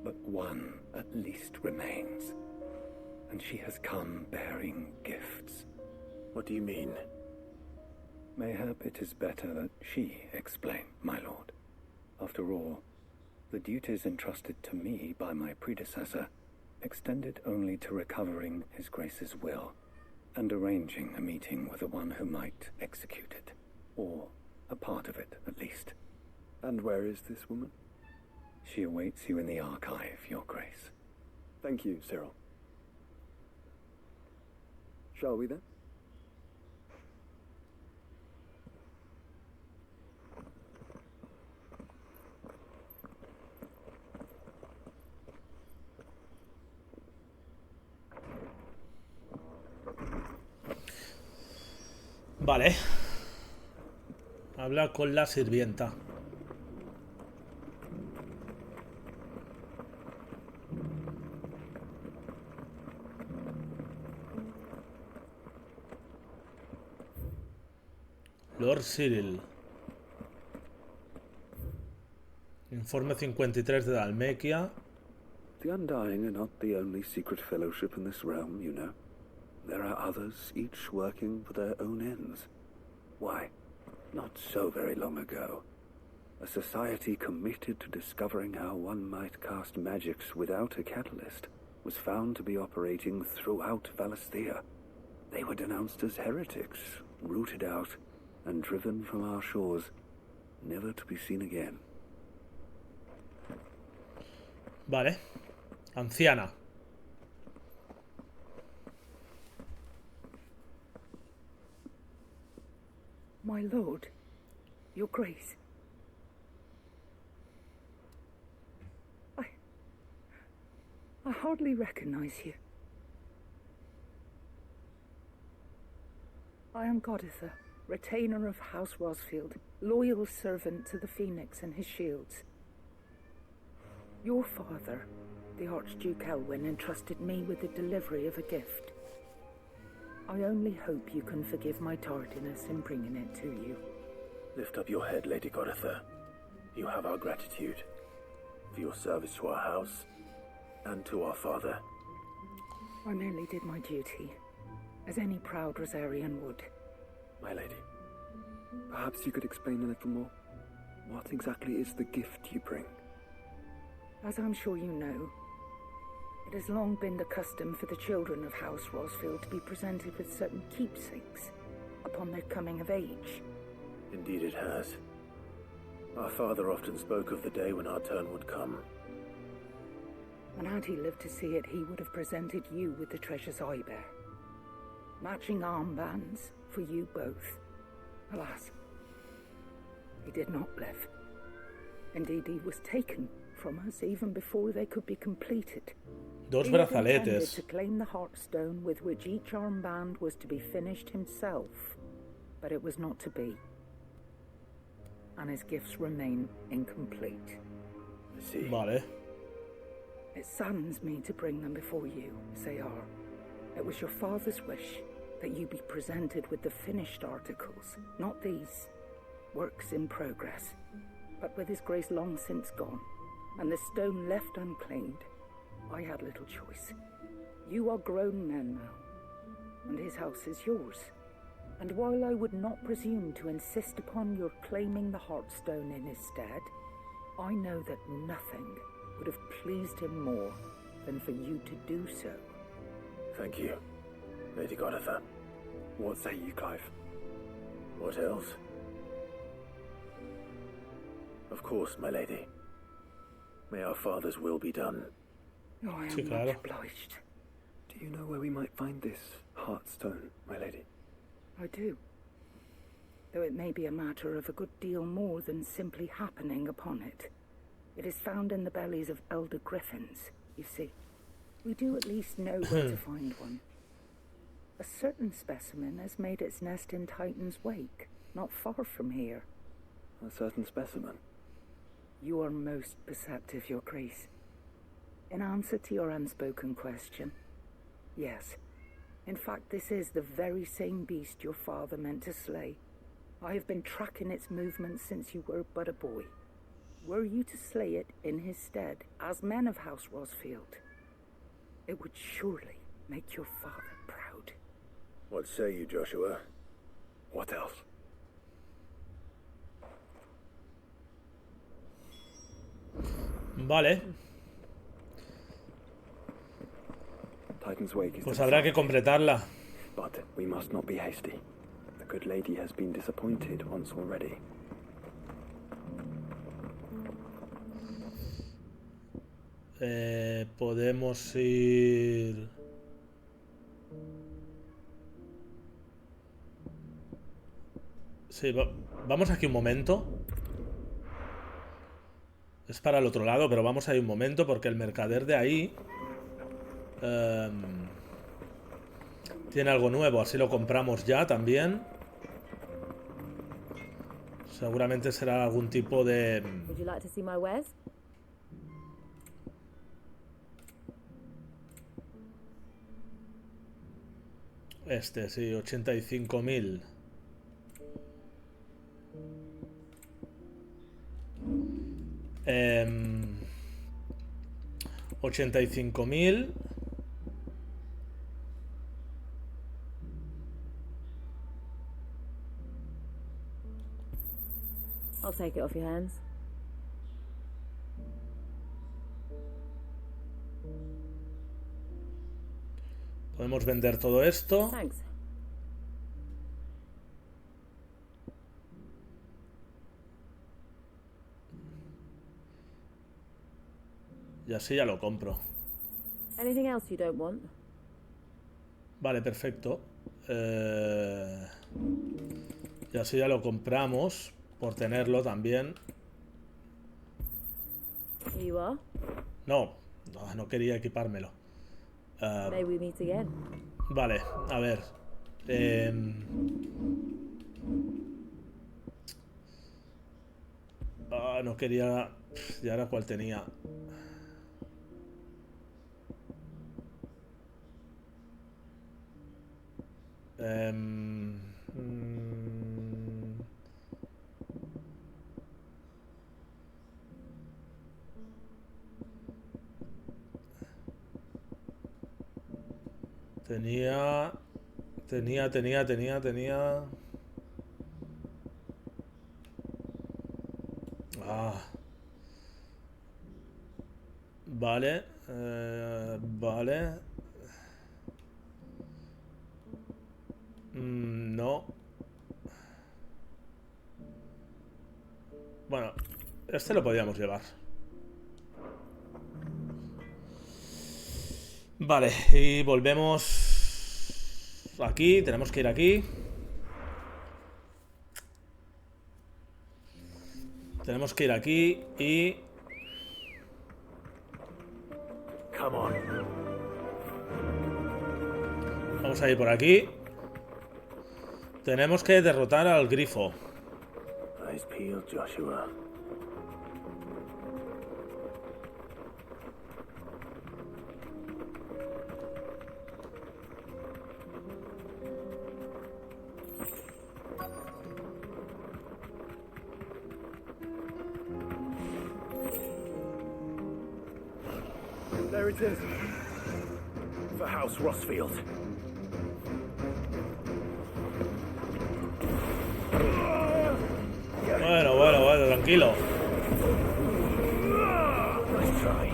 Speaker 4: But one at least remains, and she has come bearing gifts.
Speaker 2: What do you mean?
Speaker 4: Mayhap it is better that she explain, my lord. After all, the duties entrusted to me by my predecessor extended only to recovering His Grace's will and arranging a meeting with the one who might execute it, or a part of it at least.
Speaker 8: And where is this woman?
Speaker 4: She awaits you in the archive, Your Grace.
Speaker 8: Thank you, Cyril. Shall we then?
Speaker 1: Vale. Habla con la sirvienta. Lord Cyril. Informe 53 de Dalmequia.
Speaker 10: The Undying are not the only secret fellowship in this realm, you know. There are others, each working for their own ends. Why, not so very long ago, a society committed to discovering how one might cast magics without a catalyst was found to be operating throughout Valisthea. They were denounced as heretics, rooted out, and driven from our shores, never to be seen again.
Speaker 1: Vale. Anciana.
Speaker 5: My lord, your grace. I hardly recognize you. I am Goditha, retainer of House Rosfield, loyal servant to the Phoenix and his shields. Your father, the Archduke Elwyn, entrusted me with the delivery of a gift. I only hope you can forgive my tardiness in bringing it to you.
Speaker 2: Lift up your head, Lady Goditha. You have our gratitude for your service to our house and to our father.
Speaker 5: I merely did my duty, as any proud Rosarian would.
Speaker 10: My lady, perhaps you could explain a little more? What exactly is the gift you bring?
Speaker 5: As I'm sure you know, it has long been the custom for the children of House Rosfield to be presented with certain keepsakes upon their coming of age.
Speaker 2: Indeed it has. Our father often spoke of the day when our turn would come.
Speaker 5: And had he lived to see it, he would have presented you with the treasures I bear. Matching armbands for you both. Alas, he did not live. Indeed, he was taken from us even before they could be completed.
Speaker 1: Dos
Speaker 5: He had intended
Speaker 1: brazaletes.
Speaker 5: to claim the heartstone with which each armband was to be finished himself, but it was not to be. And his gifts remain incomplete.
Speaker 2: I see.
Speaker 1: Vale.
Speaker 5: It saddens me to bring them before you, Sayar. It was your father's wish that you be presented with the finished articles, not these, works in progress. But with his grace long since gone, and the stone left unclaimed, I had little choice. You are grown men now, and his house is yours. And while I would not presume to insist upon your claiming the heartstone in his stead, I know that nothing would have pleased him more than for you to do so.
Speaker 2: Thank you, Lady Goditha.
Speaker 10: What say you, Clive?
Speaker 2: What else? Of course, my lady. May our father's will be done.
Speaker 5: Oh, I am
Speaker 1: Sí,
Speaker 5: much
Speaker 1: claro.
Speaker 5: obliged.
Speaker 10: Do you know where we might find this heartstone, my lady?
Speaker 5: I do. Though it may be a matter of a good deal more than simply happening upon it. It is found in the bellies of elder griffins, you see. We do at least know where to find one. A certain specimen has made its nest in Titan's Wake, not far from here.
Speaker 10: A certain specimen.
Speaker 5: You are most perceptive, Your Grace. In answer to your unspoken question, yes. In fact, this is the very same beast your father meant to slay. I have been tracking its movements since you were but a boy. Were you to slay it in his stead, as men of House Rosfield, it would surely make your father proud.
Speaker 2: What say you, Joshua? What else?
Speaker 1: Vale.
Speaker 10: Titan's Wake is
Speaker 1: Pues habrá que completarla.
Speaker 10: But we must not be hasty. The good lady has been disappointed once already.
Speaker 1: Podemos ir... Sí, vamos aquí un momento. Es para el otro lado, pero vamos ahí un momento porque el mercader de ahí tiene algo nuevo, así lo compramos ya también. Seguramente será algún tipo de...
Speaker 11: Would you like to see my wares?
Speaker 1: Este, sí, 85.000. Eh, 85.000.
Speaker 11: I'll take it off your hands.
Speaker 1: Podemos vender todo esto.
Speaker 11: Thanks.
Speaker 1: Y así ya lo compro.
Speaker 11: Anything else you don't want?
Speaker 1: Vale, perfecto. Y así ya lo compramos por tenerlo también.
Speaker 11: Here you are.
Speaker 1: No, no quería equipármelo.
Speaker 11: May we meet again.
Speaker 1: Vale, a ver. No quería... ¿Y ahora cuál tenía? Tenía... Vale. Vale. No. Bueno, este lo podíamos llevar. Vale, y volvemos aquí. Tenemos que ir aquí. Tenemos que ir aquí y...
Speaker 2: Come on.
Speaker 1: Vamos a ir por aquí. Tenemos que derrotar al grifo.
Speaker 2: Eyes peeled, Joshua. There it is. For House Rosfield.
Speaker 1: Bueno, tranquilo.
Speaker 2: Nice try.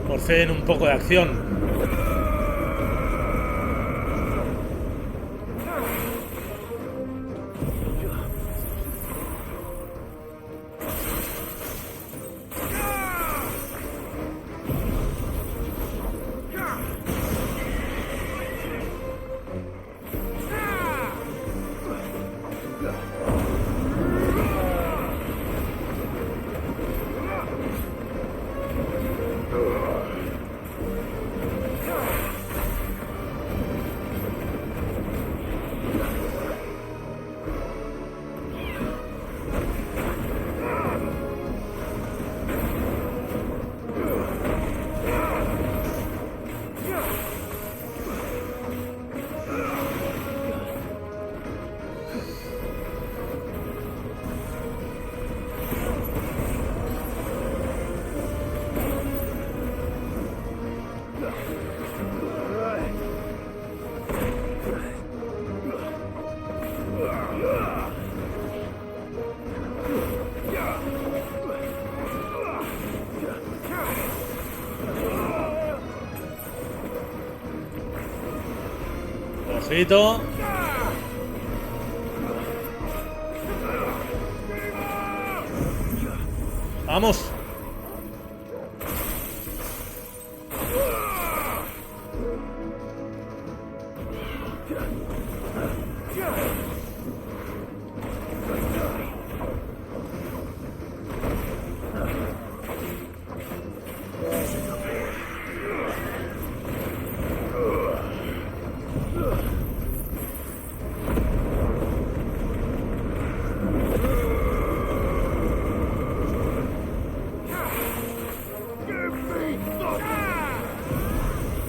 Speaker 1: Por fin un poco de acción. Ojito. Vamos.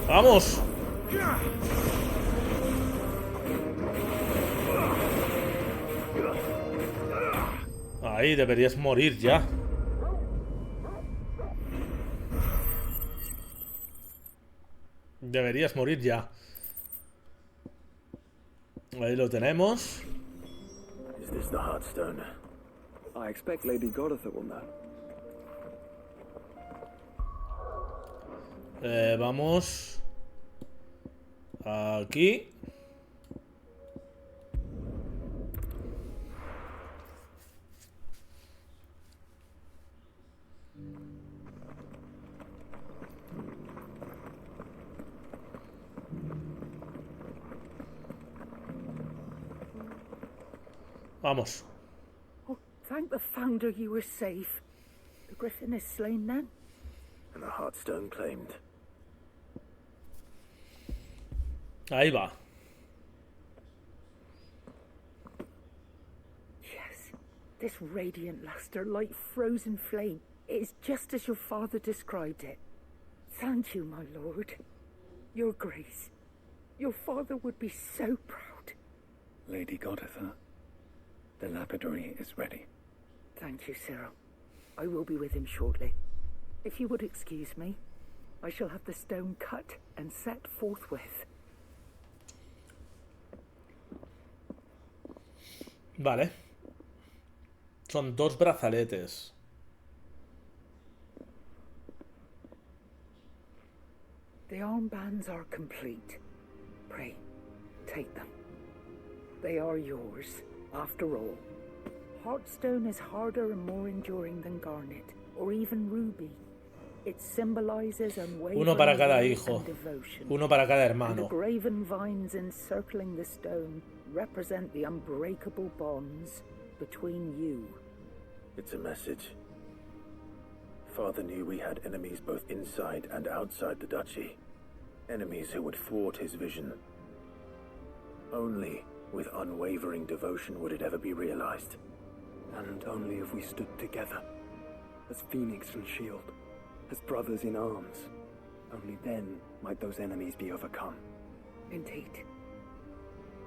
Speaker 1: Vamos. Ahí deberías morir ya. Deberías morir ya. Ahí lo tenemos.
Speaker 2: Is this the Heartstone?
Speaker 10: I expect Lady Godotha will know.
Speaker 1: Vamos aquí. Vamos.
Speaker 5: Oh, thank the Founder you were safe. The Griffin is slain then?
Speaker 2: And the Heartstone claimed.
Speaker 1: Ahí va.
Speaker 5: Yes. This radiant luster, like frozen flame, it is just as your father described it. Thank you, my lord. Your Grace. Your father would be so proud.
Speaker 3: Lady Godotha, the lapidary is ready.
Speaker 5: Thank you, Cyril. I will be with him shortly. If you would excuse me, I shall have the stone cut and set forthwith.
Speaker 1: Vale. Son 2 brazaletes.
Speaker 5: The armbands are complete. Pray, take them. They are yours, after all. Heartstone is harder and more enduring than garnet, or even ruby. It symbolizes unwavering
Speaker 1: Uno para cada
Speaker 5: love
Speaker 1: hijo.
Speaker 5: and devotion.
Speaker 1: Uno para cada
Speaker 5: And the
Speaker 1: hermano.
Speaker 5: graven vines encircling the stone represent the unbreakable bonds between you.
Speaker 2: It's a message. Father knew we had enemies both inside and outside the duchy. Enemies who would thwart his vision. Only with unwavering devotion would it ever be realized.
Speaker 10: And only if we stood together, as Phoenix and Shield, as brothers in arms, only then might those enemies be overcome.
Speaker 5: Indeed.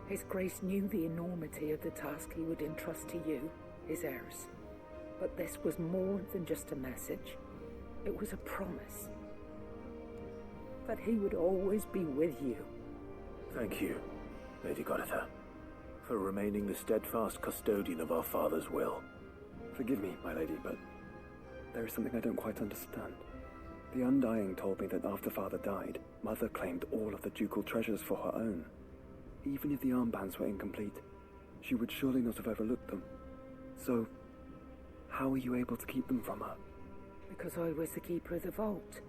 Speaker 5: His Grace knew the enormity of the task he would entrust to you, his heirs. But this was more than just a message. It was a promise. That he would always be with you.
Speaker 2: Thank you, Lady Godotha, for remaining the steadfast custodian of our father's will.
Speaker 10: Forgive me, my lady, but there is something I don't quite understand. The Undying told me that after Father died, Mother claimed all of the ducal treasures for her own. Even if the armbands were incomplete, she would surely not have overlooked them. So, how were you able to keep them from her?
Speaker 5: Because I was the keeper of the vault.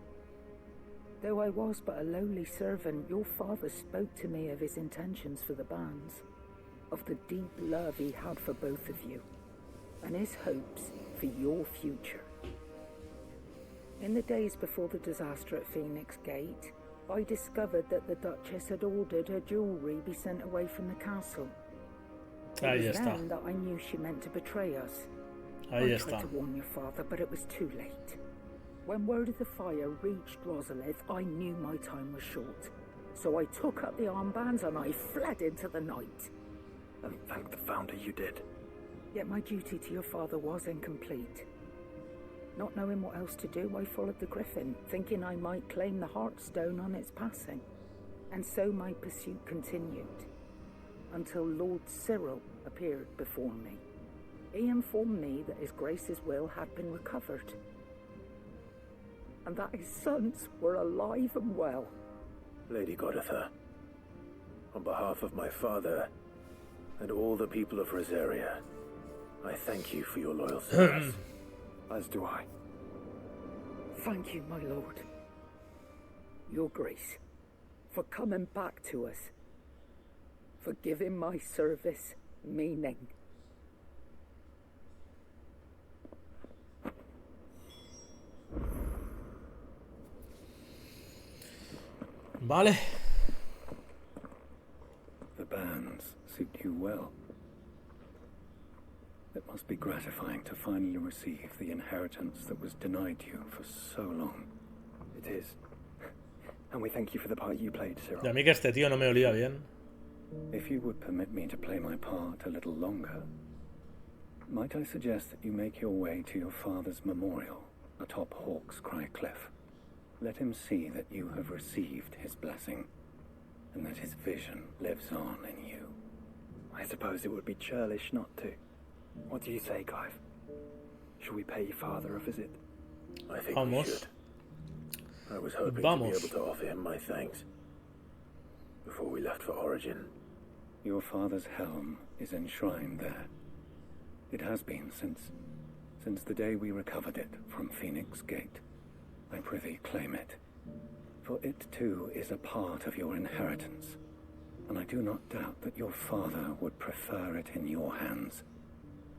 Speaker 5: Though I was but a lowly servant, your father spoke to me of his intentions for the bands, of the deep love he had for both of you, and his hopes for your future. In the days before the disaster at Phoenix Gate, I discovered that the Duchess had ordered her jewellery be sent away from the castle.
Speaker 1: Ahí
Speaker 5: It was
Speaker 1: está.
Speaker 5: then that I knew she meant to betray us.
Speaker 1: Ahí
Speaker 5: I
Speaker 1: está.
Speaker 5: tried to warn your father, but it was too late. When word of the fire reached Rosalith, I knew my time was short. So I took up the armbands and I fled into the night.
Speaker 10: And thank the Founder you did.
Speaker 5: Yet my duty to your father was incomplete. Not knowing what else to do, I followed the Griffin, thinking I might claim the Heartstone on its passing. And so my pursuit continued, until Lord Cyril appeared before me. He informed me that His Grace's will had been recovered, and that his sons were alive and well.
Speaker 2: Lady Godotha, On behalf of my father and all the people of Rosaria, I thank you for your loyal service.
Speaker 3: As do I.
Speaker 5: Thank you, my lord. Your grace, for coming back to us, for giving my service meaning.
Speaker 1: Vale.
Speaker 10: The bands suit you well. It must be gratifying to finally receive the inheritance that was denied you for so long.
Speaker 3: It is. And we thank you for the part you played, Cyril.
Speaker 1: Y a mí que este tío no me olía bien.
Speaker 10: If you would permit me to play my part a little longer, might I suggest that you make your way to your father's memorial atop Hawk's Cry Cliff? Let him see that you have received his blessing, and that his vision lives on in you.
Speaker 3: I suppose it would be churlish not to. What do you say, Clive? Shall we pay your father a visit?
Speaker 2: I think we should. I was hoping to be able to offer him my thanks before we left for Origin.
Speaker 10: Your father's helm is enshrined there. It has been since the day we recovered it from Phoenix Gate. I prithee claim it, for it too is a part of your inheritance, and I do not doubt that your father would prefer it in your hands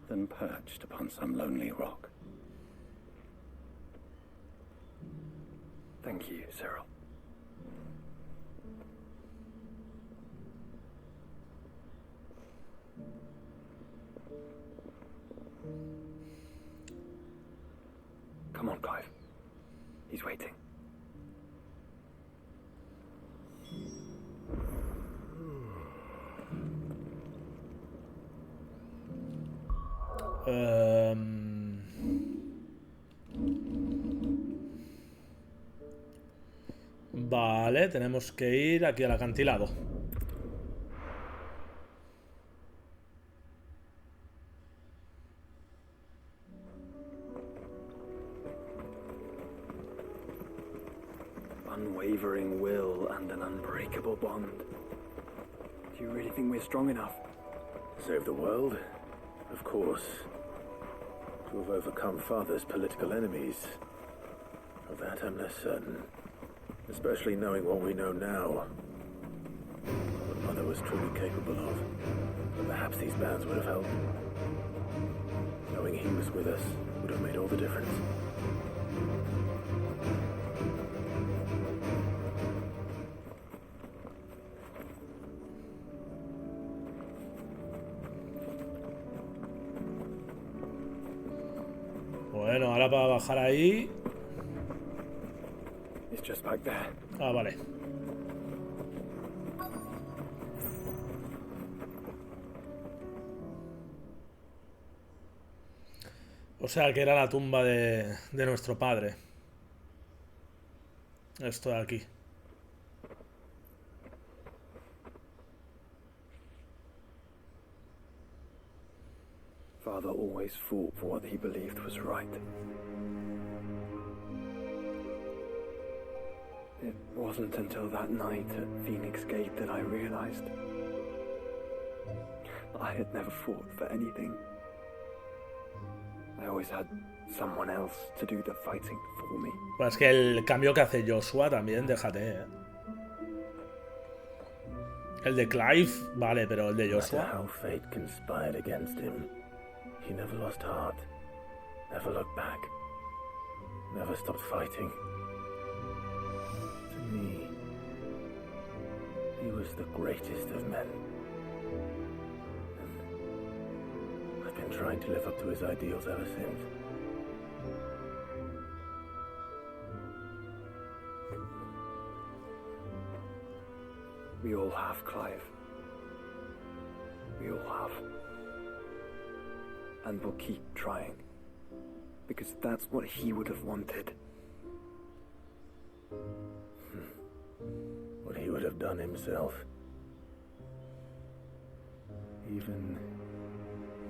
Speaker 10: than perched upon some lonely rock.
Speaker 3: Thank you, Cyril. Come on, Clive. He's waiting.
Speaker 1: Vale, tenemos que ir aquí al acantilado.
Speaker 3: Unwavering will and an unbreakable bond. Do you really think we're strong enough?
Speaker 2: Save the world? Of course. To have overcome Father's political enemies. Of that I'm less certain. Especially knowing what we know now. What Mother was truly capable of. But perhaps these bands would have helped. Knowing he was with us would have made all the difference.
Speaker 1: Bueno, ahora para bajar ahí.
Speaker 3: It's just back there.
Speaker 1: Ah, vale. O sea que era la tumba de nuestro padre. Esto de aquí.
Speaker 3: Father always fought for what he believed was right. It wasn't until that night at Phoenix Gate that I realized I had never fought for anything. I always had someone else to do the fighting for me.
Speaker 1: Pues es que el cambio que hace Joshua también, déjate, El de Clive, vale, pero el de Joshua.
Speaker 2: No matter how fate conspired against him, he never lost heart, never looked back, never stopped fighting. To me, he was the greatest of men. And I've been trying to live up to his ideals ever since.
Speaker 3: We all have, Clive. We all have. And we'll keep trying. Because that's what he would have wanted.
Speaker 2: What he would have done himself. Even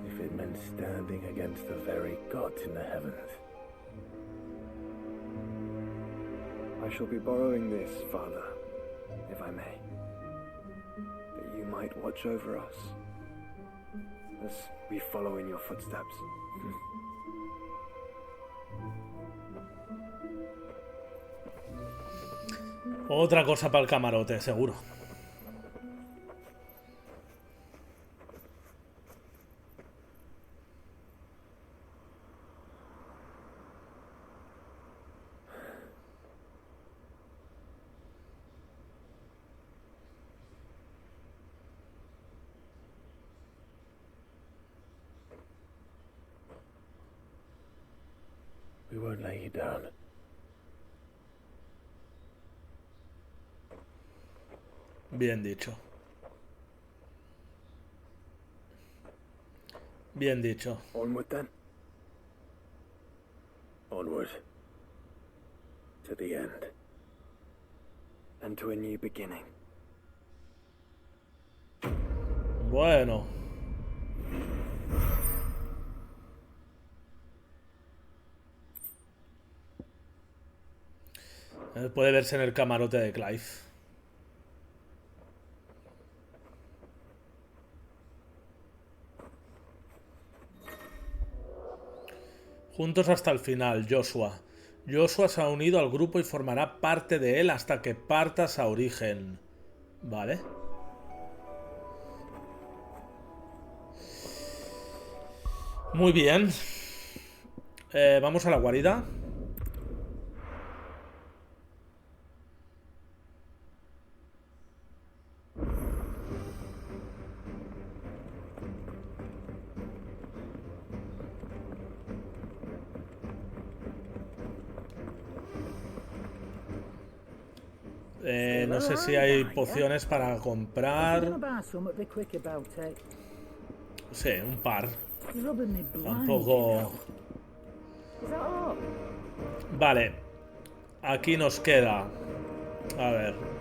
Speaker 2: if it meant standing against the very gods in the heavens.
Speaker 3: I shall be borrowing this, Father, if I may.
Speaker 10: might watch over us as we follow in your footsteps.
Speaker 1: Otra cosa para el camarote, seguro.
Speaker 2: We won't lay you down.
Speaker 1: Bien dicho. Bien dicho.
Speaker 2: Onward then. Onward. To the end.
Speaker 10: And to a new beginning.
Speaker 1: Bueno. Puede verse en el camarote de Clive. Juntos hasta el final, Joshua. Joshua se ha unido al grupo y formará parte de él hasta que partas a origen. Vale. Muy bien. Vamos a la guarida. No sé si hay pociones para comprar. Sí, un par. Tampoco. Vale. Aquí nos queda. A ver.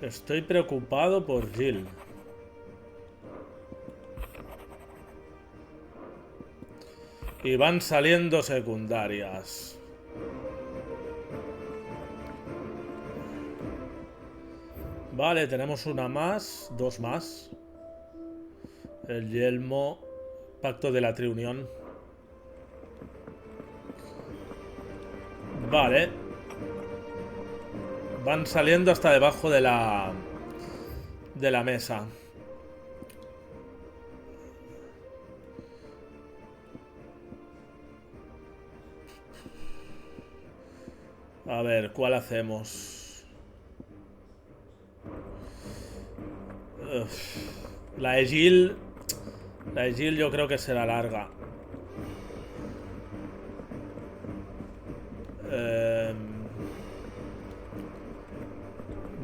Speaker 1: Estoy preocupado por Jill. Y van saliendo secundarias. Vale, tenemos una más, dos más. El yelmo, pacto de la triunión. Vale. Van saliendo hasta debajo de la mesa. A ver, ¿cuál hacemos? La de Jill. La de Jill yo creo que será larga.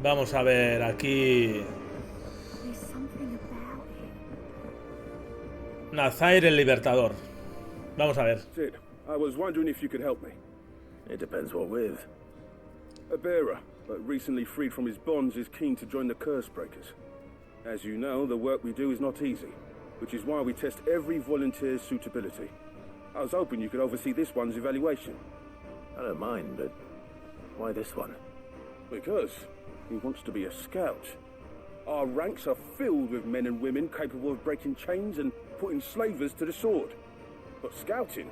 Speaker 1: Vamos a ver, aquí... Nazair el Libertador. Vamos a ver.
Speaker 12: Sid, I was wondering if you could help me.
Speaker 2: It depends what with.
Speaker 12: A bearer, but recently freed from his bonds, is keen to join the Curse Breakers. As you know, the work we do is not easy, which is why we test every volunteer's suitability. I was hoping you could oversee this one's evaluation.
Speaker 2: I don't mind, but why this one?
Speaker 12: Because he wants to be a scout. Our ranks are filled with men and women capable of breaking chains and putting slavers to the sword. But scouting,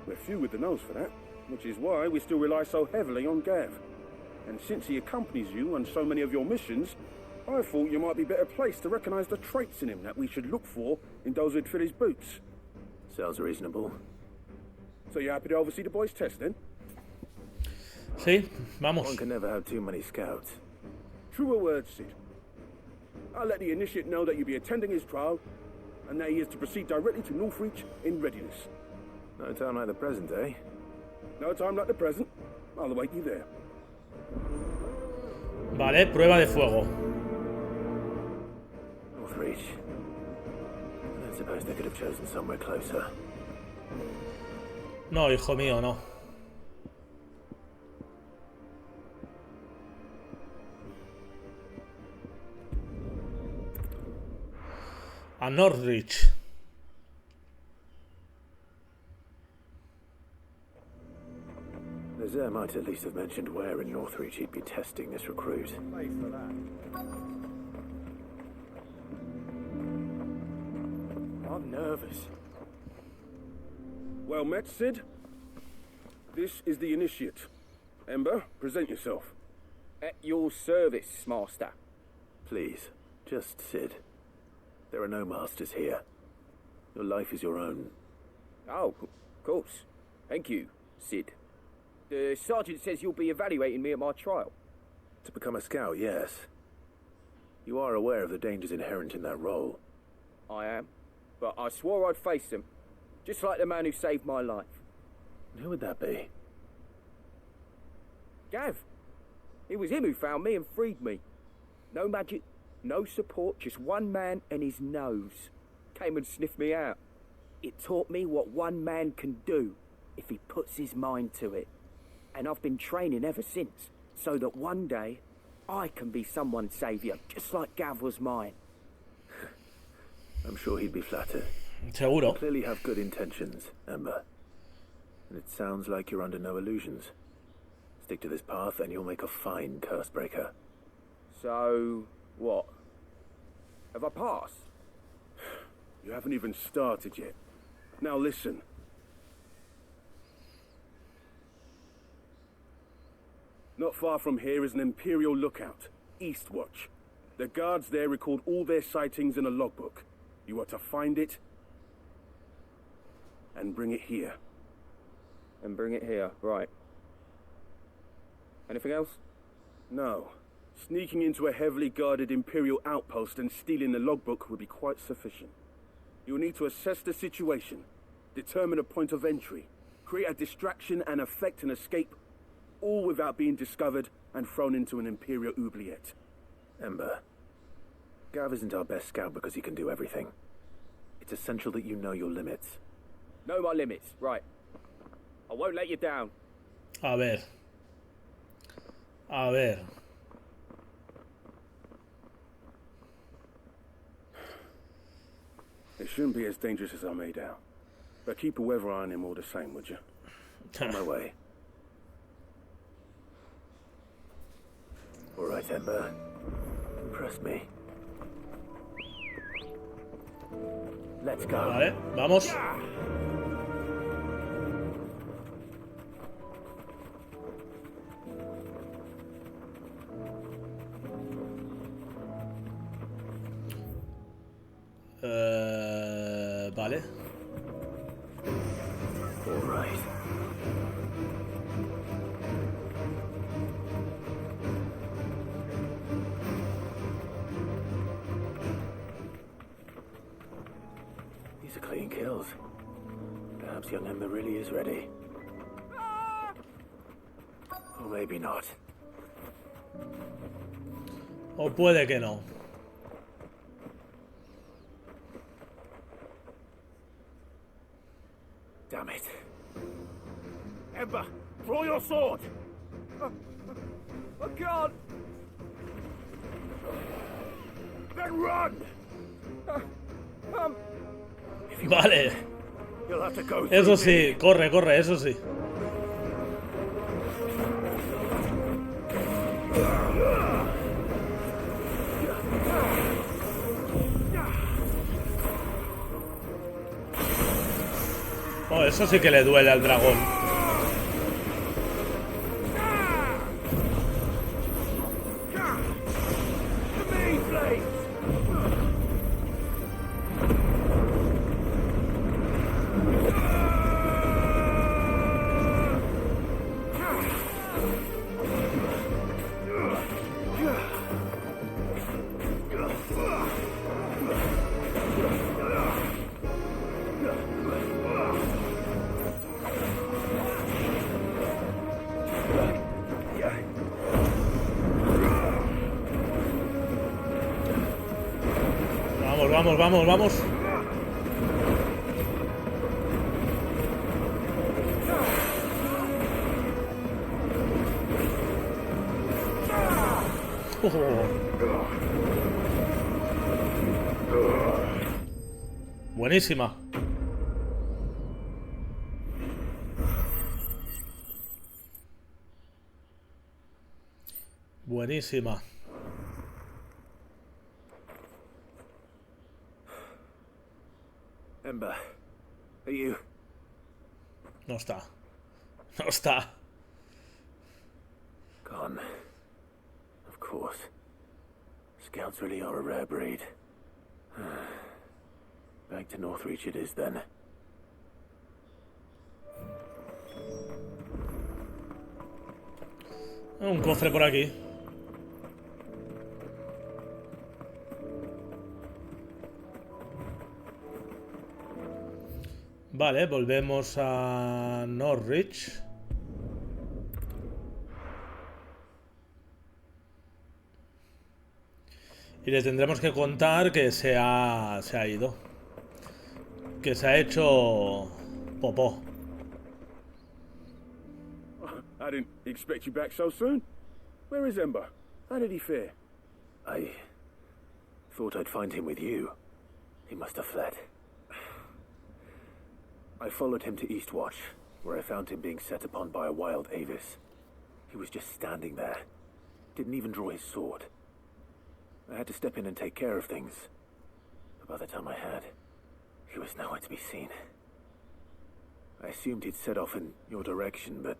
Speaker 12: we're few with the nose for that, which is why we still rely so heavily on Gav. And since he accompanies you on so many of your missions, I thought you might be better placed to recognize the traits in him that we should look for in those who'd fill his boots.
Speaker 2: Sounds reasonable.
Speaker 12: So you're happy to oversee the boys' test, then?
Speaker 1: Sí, vamos.
Speaker 2: One can never have too many scouts.
Speaker 12: Truer words, Sid. I'll let the initiate know that you'll be attending his trial, and that he is to proceed directly to Northreach in readiness.
Speaker 2: No time like the present, eh?
Speaker 12: No time like the present. I'll await you there.
Speaker 1: Vale, prueba de fuego.
Speaker 2: Northreach. I don't suppose they could have chosen somewhere closer.
Speaker 1: No, hijo mío, no. A Norwich.
Speaker 2: The Zare might at least have mentioned where in Northreach he'd be testing this recruit.
Speaker 7: I'm nervous.
Speaker 12: Well met, Sid. This is the initiate. Ember, present yourself.
Speaker 7: At your service, Master.
Speaker 2: Please, just Sid. There are no masters here. Your life is your own.
Speaker 7: Oh, of course. Thank you, Sid. The sergeant says you'll be evaluating me at my trial.
Speaker 2: To become a scout, yes. You are aware of the dangers inherent in that role.
Speaker 7: I am. But I swore I'd face them. Just like the man who saved my life.
Speaker 2: Who would that be?
Speaker 7: Gav. It was him who found me and freed me. No magic, no support, just one man and his nose. Came and sniffed me out. It taught me what one man can do if he puts his mind to it. And I've been training ever since, so that one day I can be someone's saviour, just like Gav was mine.
Speaker 2: I'm sure he'd be flattered.
Speaker 1: Seguro.
Speaker 2: You clearly have good intentions, Ember. And it sounds like you're under no illusions. Stick to this path and you'll make a fine curse breaker.
Speaker 7: So, what? Have I passed?
Speaker 12: You haven't even started yet. Now listen. Not far from here is an Imperial lookout, Eastwatch. The guards there record all their sightings in a logbook. You are to find it and bring it here.
Speaker 7: And bring it here, right. Anything else?
Speaker 12: No. Sneaking into a heavily guarded Imperial outpost and stealing the logbook would be quite sufficient. You will need to assess the situation, determine a point of entry, create a distraction and effect an escape, all without being discovered and thrown into an Imperial oubliette.
Speaker 2: Ember, Gav isn't our best scout because he can do everything. It's essential that you know your limits.
Speaker 7: Know my limits, right. I won't let you down.
Speaker 1: A ver. A ver.
Speaker 12: It shouldn't be as dangerous as I made out. But keep a weather eye on him all the same, would you?
Speaker 2: On my way. All right, Ember. Impress me. Let's go.
Speaker 1: Vale, vamos. Vale.
Speaker 2: All right. These are clean kills. Perhaps young Ember really is ready. Or maybe not.
Speaker 1: O puede que no.
Speaker 2: Damn it.
Speaker 6: Ember, draw your sword!
Speaker 7: I can't!
Speaker 6: Then run!
Speaker 1: Vale.
Speaker 6: You'll have to go
Speaker 1: Eso
Speaker 6: through
Speaker 1: sí,
Speaker 6: me.
Speaker 1: corre, corre, eso sí. Oh, eso sí que le duele al dragón.
Speaker 6: To me, Blade!
Speaker 1: Vamos, vamos, vamos, vamos. Buenísima. Buenísima.
Speaker 2: Ember, are you?
Speaker 1: No está. No está.
Speaker 2: Gone. Of course. Scouts really are a rare breed. Back to Northreach it is then.
Speaker 1: Un cofre por aquí. Vale, volvemos a Norwich. Y le tendremos que contar que se ha ido. Que se ha hecho popó.
Speaker 12: I didn't expect you back so soon. Where is Ember? How did he fare?
Speaker 2: I thought I'd find him with you. He must have fled. I followed him to Eastwatch, where I found him being set upon by a wild Avis. He was just standing there. Didn't even draw his sword. I had to step in and take care of things. But by the time I had, he was nowhere to be seen. I assumed he'd set off in your direction, but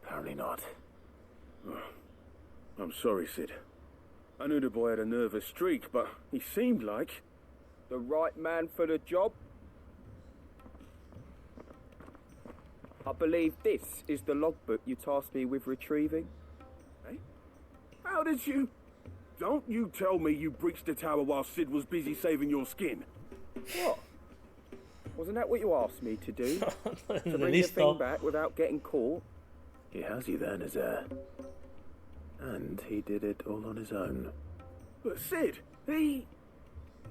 Speaker 2: apparently not.
Speaker 12: I'm sorry, Sid. I knew the boy had a nervous streak, but he seemed like
Speaker 7: the right man for the job. I believe this is the logbook you tasked me with retrieving.
Speaker 12: Eh? How did you... Don't you tell me you breached the tower while Sid was busy saving your skin.
Speaker 7: What? Wasn't that what you asked me to do? To bring the thing back without getting caught?
Speaker 2: He has you then as heir. And he did it all on his own.
Speaker 12: But Sid, he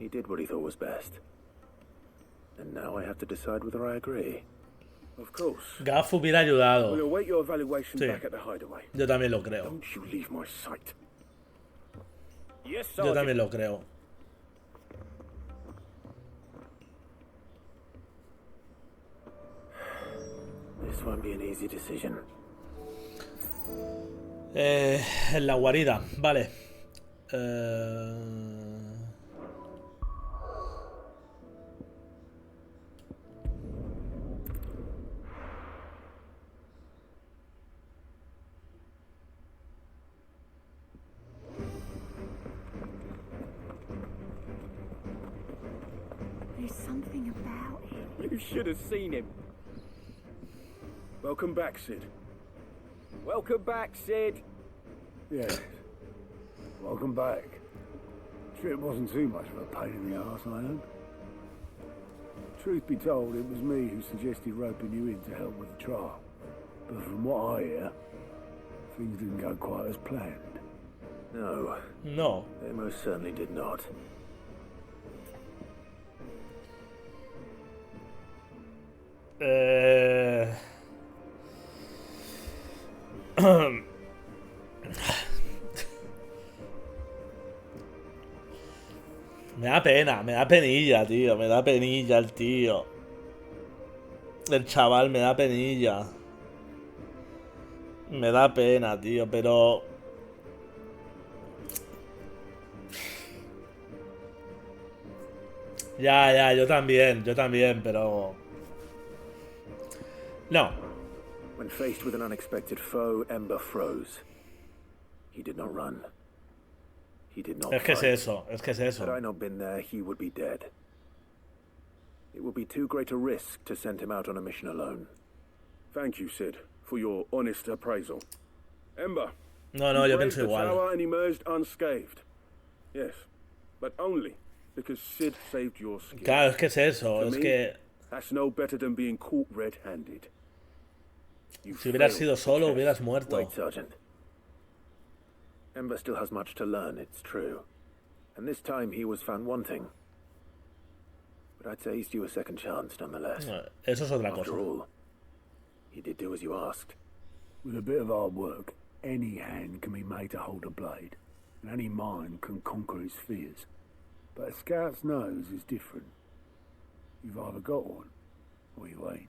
Speaker 2: did what he thought was best. And now I have to decide whether I agree.
Speaker 12: Of course.
Speaker 1: Gaff hubiera ayudado.
Speaker 12: We'll await your evaluation
Speaker 1: Sí.
Speaker 12: back at the hideaway.
Speaker 1: Yo también lo creo.
Speaker 12: Don't you leave my sight.
Speaker 7: Yes,
Speaker 1: Yo
Speaker 7: Sergeant.
Speaker 1: también lo creo.
Speaker 2: This won't be an easy decision.
Speaker 1: En la guarida, vale.
Speaker 5: There's something about him.
Speaker 7: You should have seen him.
Speaker 12: Welcome back, Sid.
Speaker 7: Welcome back, Sid.
Speaker 13: Yes. Welcome back. Trip wasn't too much of a pain in the arse, I hope. Truth be told, it was me who suggested roping you in to help with the trial. But from what I hear, things didn't go quite as planned.
Speaker 2: No.
Speaker 1: No.
Speaker 2: They most certainly did not.
Speaker 1: Me da pena, me da penilla, tío. Me da penilla el tío. El chaval me da penilla. Me da pena, tío, pero... Ya, yo también, pero... No.
Speaker 2: When faced with an unexpected foe, Ember froze. He did not run. He did not
Speaker 1: Es que es
Speaker 2: fight.
Speaker 1: eso, es que es eso.
Speaker 2: Had I not been there, he would be dead. It would be too great a risk to send him out on a mission alone.
Speaker 12: Thank you, Sid, for your honest appraisal. Ember.
Speaker 1: No,
Speaker 12: you
Speaker 1: yo
Speaker 12: braved
Speaker 1: pienso
Speaker 12: the
Speaker 1: igual.
Speaker 12: tower and emerged unscathed. Yes, but only because Sid saved your skin.
Speaker 1: Claro, es que es eso,
Speaker 12: To
Speaker 1: es
Speaker 12: me,
Speaker 1: que...
Speaker 12: That's no better than being caught red-handed. You
Speaker 1: Si hubieras
Speaker 12: failed
Speaker 1: sido
Speaker 12: the
Speaker 1: solo,
Speaker 12: test.
Speaker 1: hubieras muerto.
Speaker 2: Wait, Sergeant. Ember still has much to learn, it's true. And this time he was found wanting. But I'd say he's due a second chance, nonetheless.
Speaker 1: Eso es otra
Speaker 2: After
Speaker 1: cosa.
Speaker 2: all, he did do as you asked.
Speaker 13: With a bit of hard work, any hand can be made to hold a blade, and any mind can conquer its fears. But a scout's nose is different. You've either got one, or you ain't.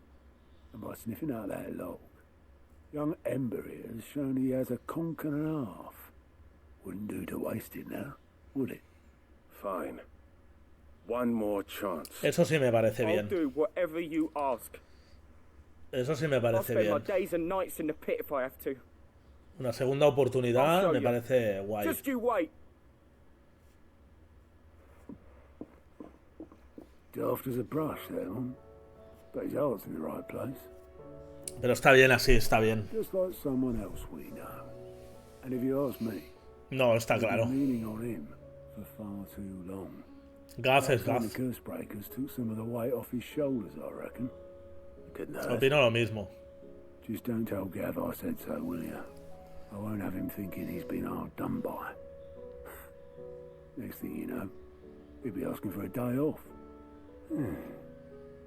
Speaker 13: And by sniffing out that log, young Ember here has shown he has a conch and a half. Wouldn't do to waste it now, would it?
Speaker 12: Fine. One more chance.
Speaker 1: Eso sí me parece
Speaker 7: I'll
Speaker 1: bien.
Speaker 7: do whatever you ask.
Speaker 1: Eso sí me
Speaker 7: I'll
Speaker 1: parece
Speaker 7: spend my
Speaker 1: bien.
Speaker 7: days and nights in the pit if I have to.
Speaker 1: Una segunda
Speaker 7: I'll
Speaker 1: oportunidad
Speaker 7: show
Speaker 1: me
Speaker 7: you.
Speaker 1: parece guay.
Speaker 7: Just you wait.
Speaker 13: Daft as a brush, that one. But his heart's in the right place.
Speaker 1: Pero está bien así, está bien.
Speaker 13: Just like someone else we know. And if you ask me,
Speaker 1: No, está
Speaker 13: I've been
Speaker 1: claro.
Speaker 13: leaning on him for far too long.
Speaker 1: Gaf es
Speaker 13: That kind
Speaker 1: gaf.
Speaker 13: of curse breakers took some of the weight off his shoulders, I reckon.
Speaker 2: Good night.
Speaker 1: Opino lo mismo.
Speaker 13: Just don't tell Gav I said so, will you? I won't have him thinking he's been hard done by. Next thing you know, he'll be asking for a day off.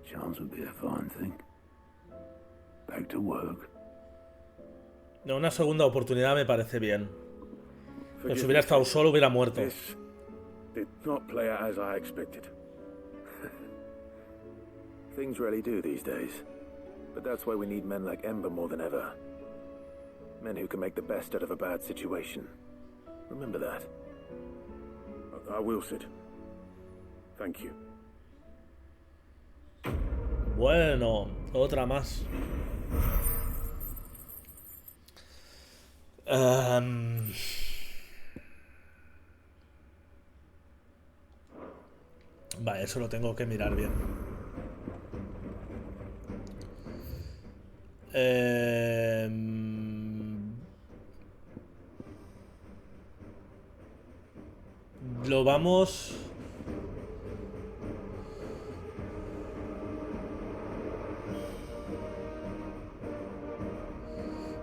Speaker 13: Chance would be a fine thing. Back to work.
Speaker 1: No, una segunda oportunidad me parece bien. Pero
Speaker 12: Forgive
Speaker 1: si hubiera
Speaker 12: me,
Speaker 1: estado
Speaker 12: Kate.
Speaker 1: solo hubiera muerto.
Speaker 12: This did not play out as I expected.
Speaker 2: Things really do these days. But that's why we need men like Ember more than ever. Men who can make the best out of a bad situation. Remember that.
Speaker 12: I will, Sid. Thank you.
Speaker 1: Bueno, otra más. Vale, eso lo tengo que mirar bien. Lo vamos...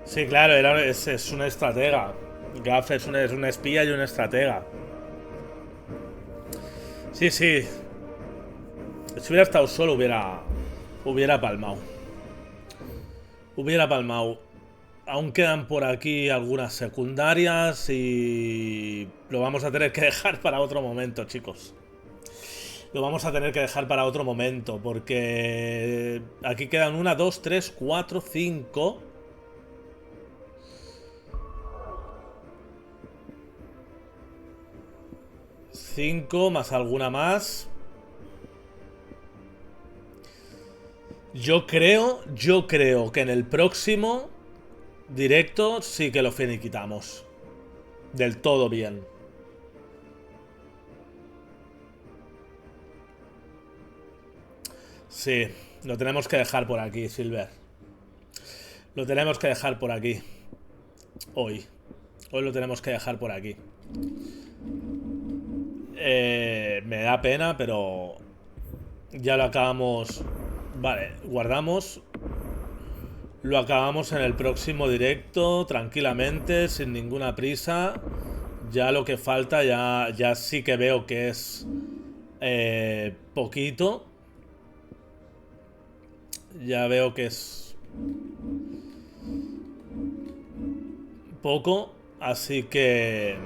Speaker 1: Sí, claro, es una estratega. Gaff es una espía y una estratega. Sí, sí. Si hubiera estado solo hubiera palmado. Hubiera palmado. Aún quedan por aquí algunas secundarias y lo vamos a tener que dejar para otro momento, chicos. Lo vamos a tener que dejar para otro momento porque aquí quedan 1, 2, 3, 4, 5... 5 más alguna más. Yo creo que en el próximo directo sí que lo finiquitamos. Del todo bien. Sí, lo tenemos que dejar por aquí, Silver. Lo tenemos que dejar por aquí. Hoy lo tenemos que dejar por aquí. Me da pena, pero ya lo acabamos. Vale, guardamos. Lo acabamos en el próximo directo, tranquilamente, sin ninguna prisa. Ya lo que falta, ya sí que veo que es poquito. Ya veo que es poco, así que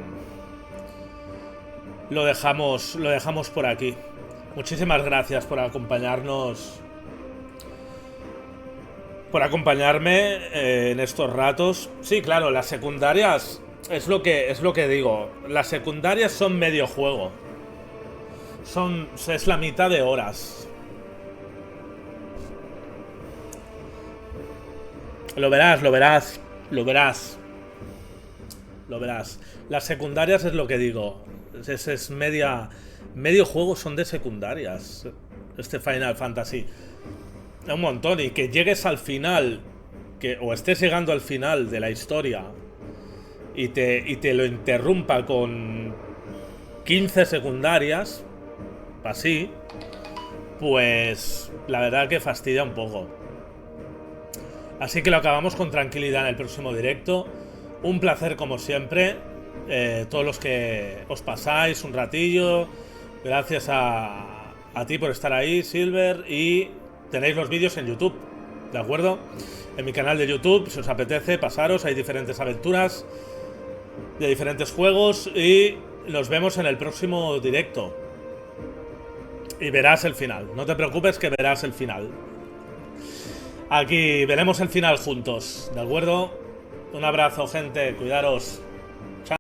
Speaker 1: lo dejamos por aquí. Muchísimas gracias por acompañarnos, por acompañarme en estos ratos. Sí, claro, las secundarias es lo que digo. Las secundarias son medio juego. Es la mitad de horas. Lo verás. Las secundarias es lo que digo. Es medio juego son de secundarias. Este Final Fantasy. Un montón. Y que llegues al final, o estés llegando al final de la historia y te lo interrumpa con 15 secundarias, así, pues la verdad que fastidia un poco. Así que lo acabamos con tranquilidad en el próximo directo. Un placer como siempre. Todos los que os pasáis un ratillo. Gracias a ti por estar ahí, Silver. Y tenéis los vídeos en YouTube, ¿de acuerdo? En mi canal de YouTube, si os apetece, pasaros. Hay diferentes aventuras de diferentes juegos. Y nos vemos en el próximo directo. Y verás el final. No te preocupes que verás el final. Aquí veremos el final juntos, ¿de acuerdo? Un abrazo, gente. Cuidaros.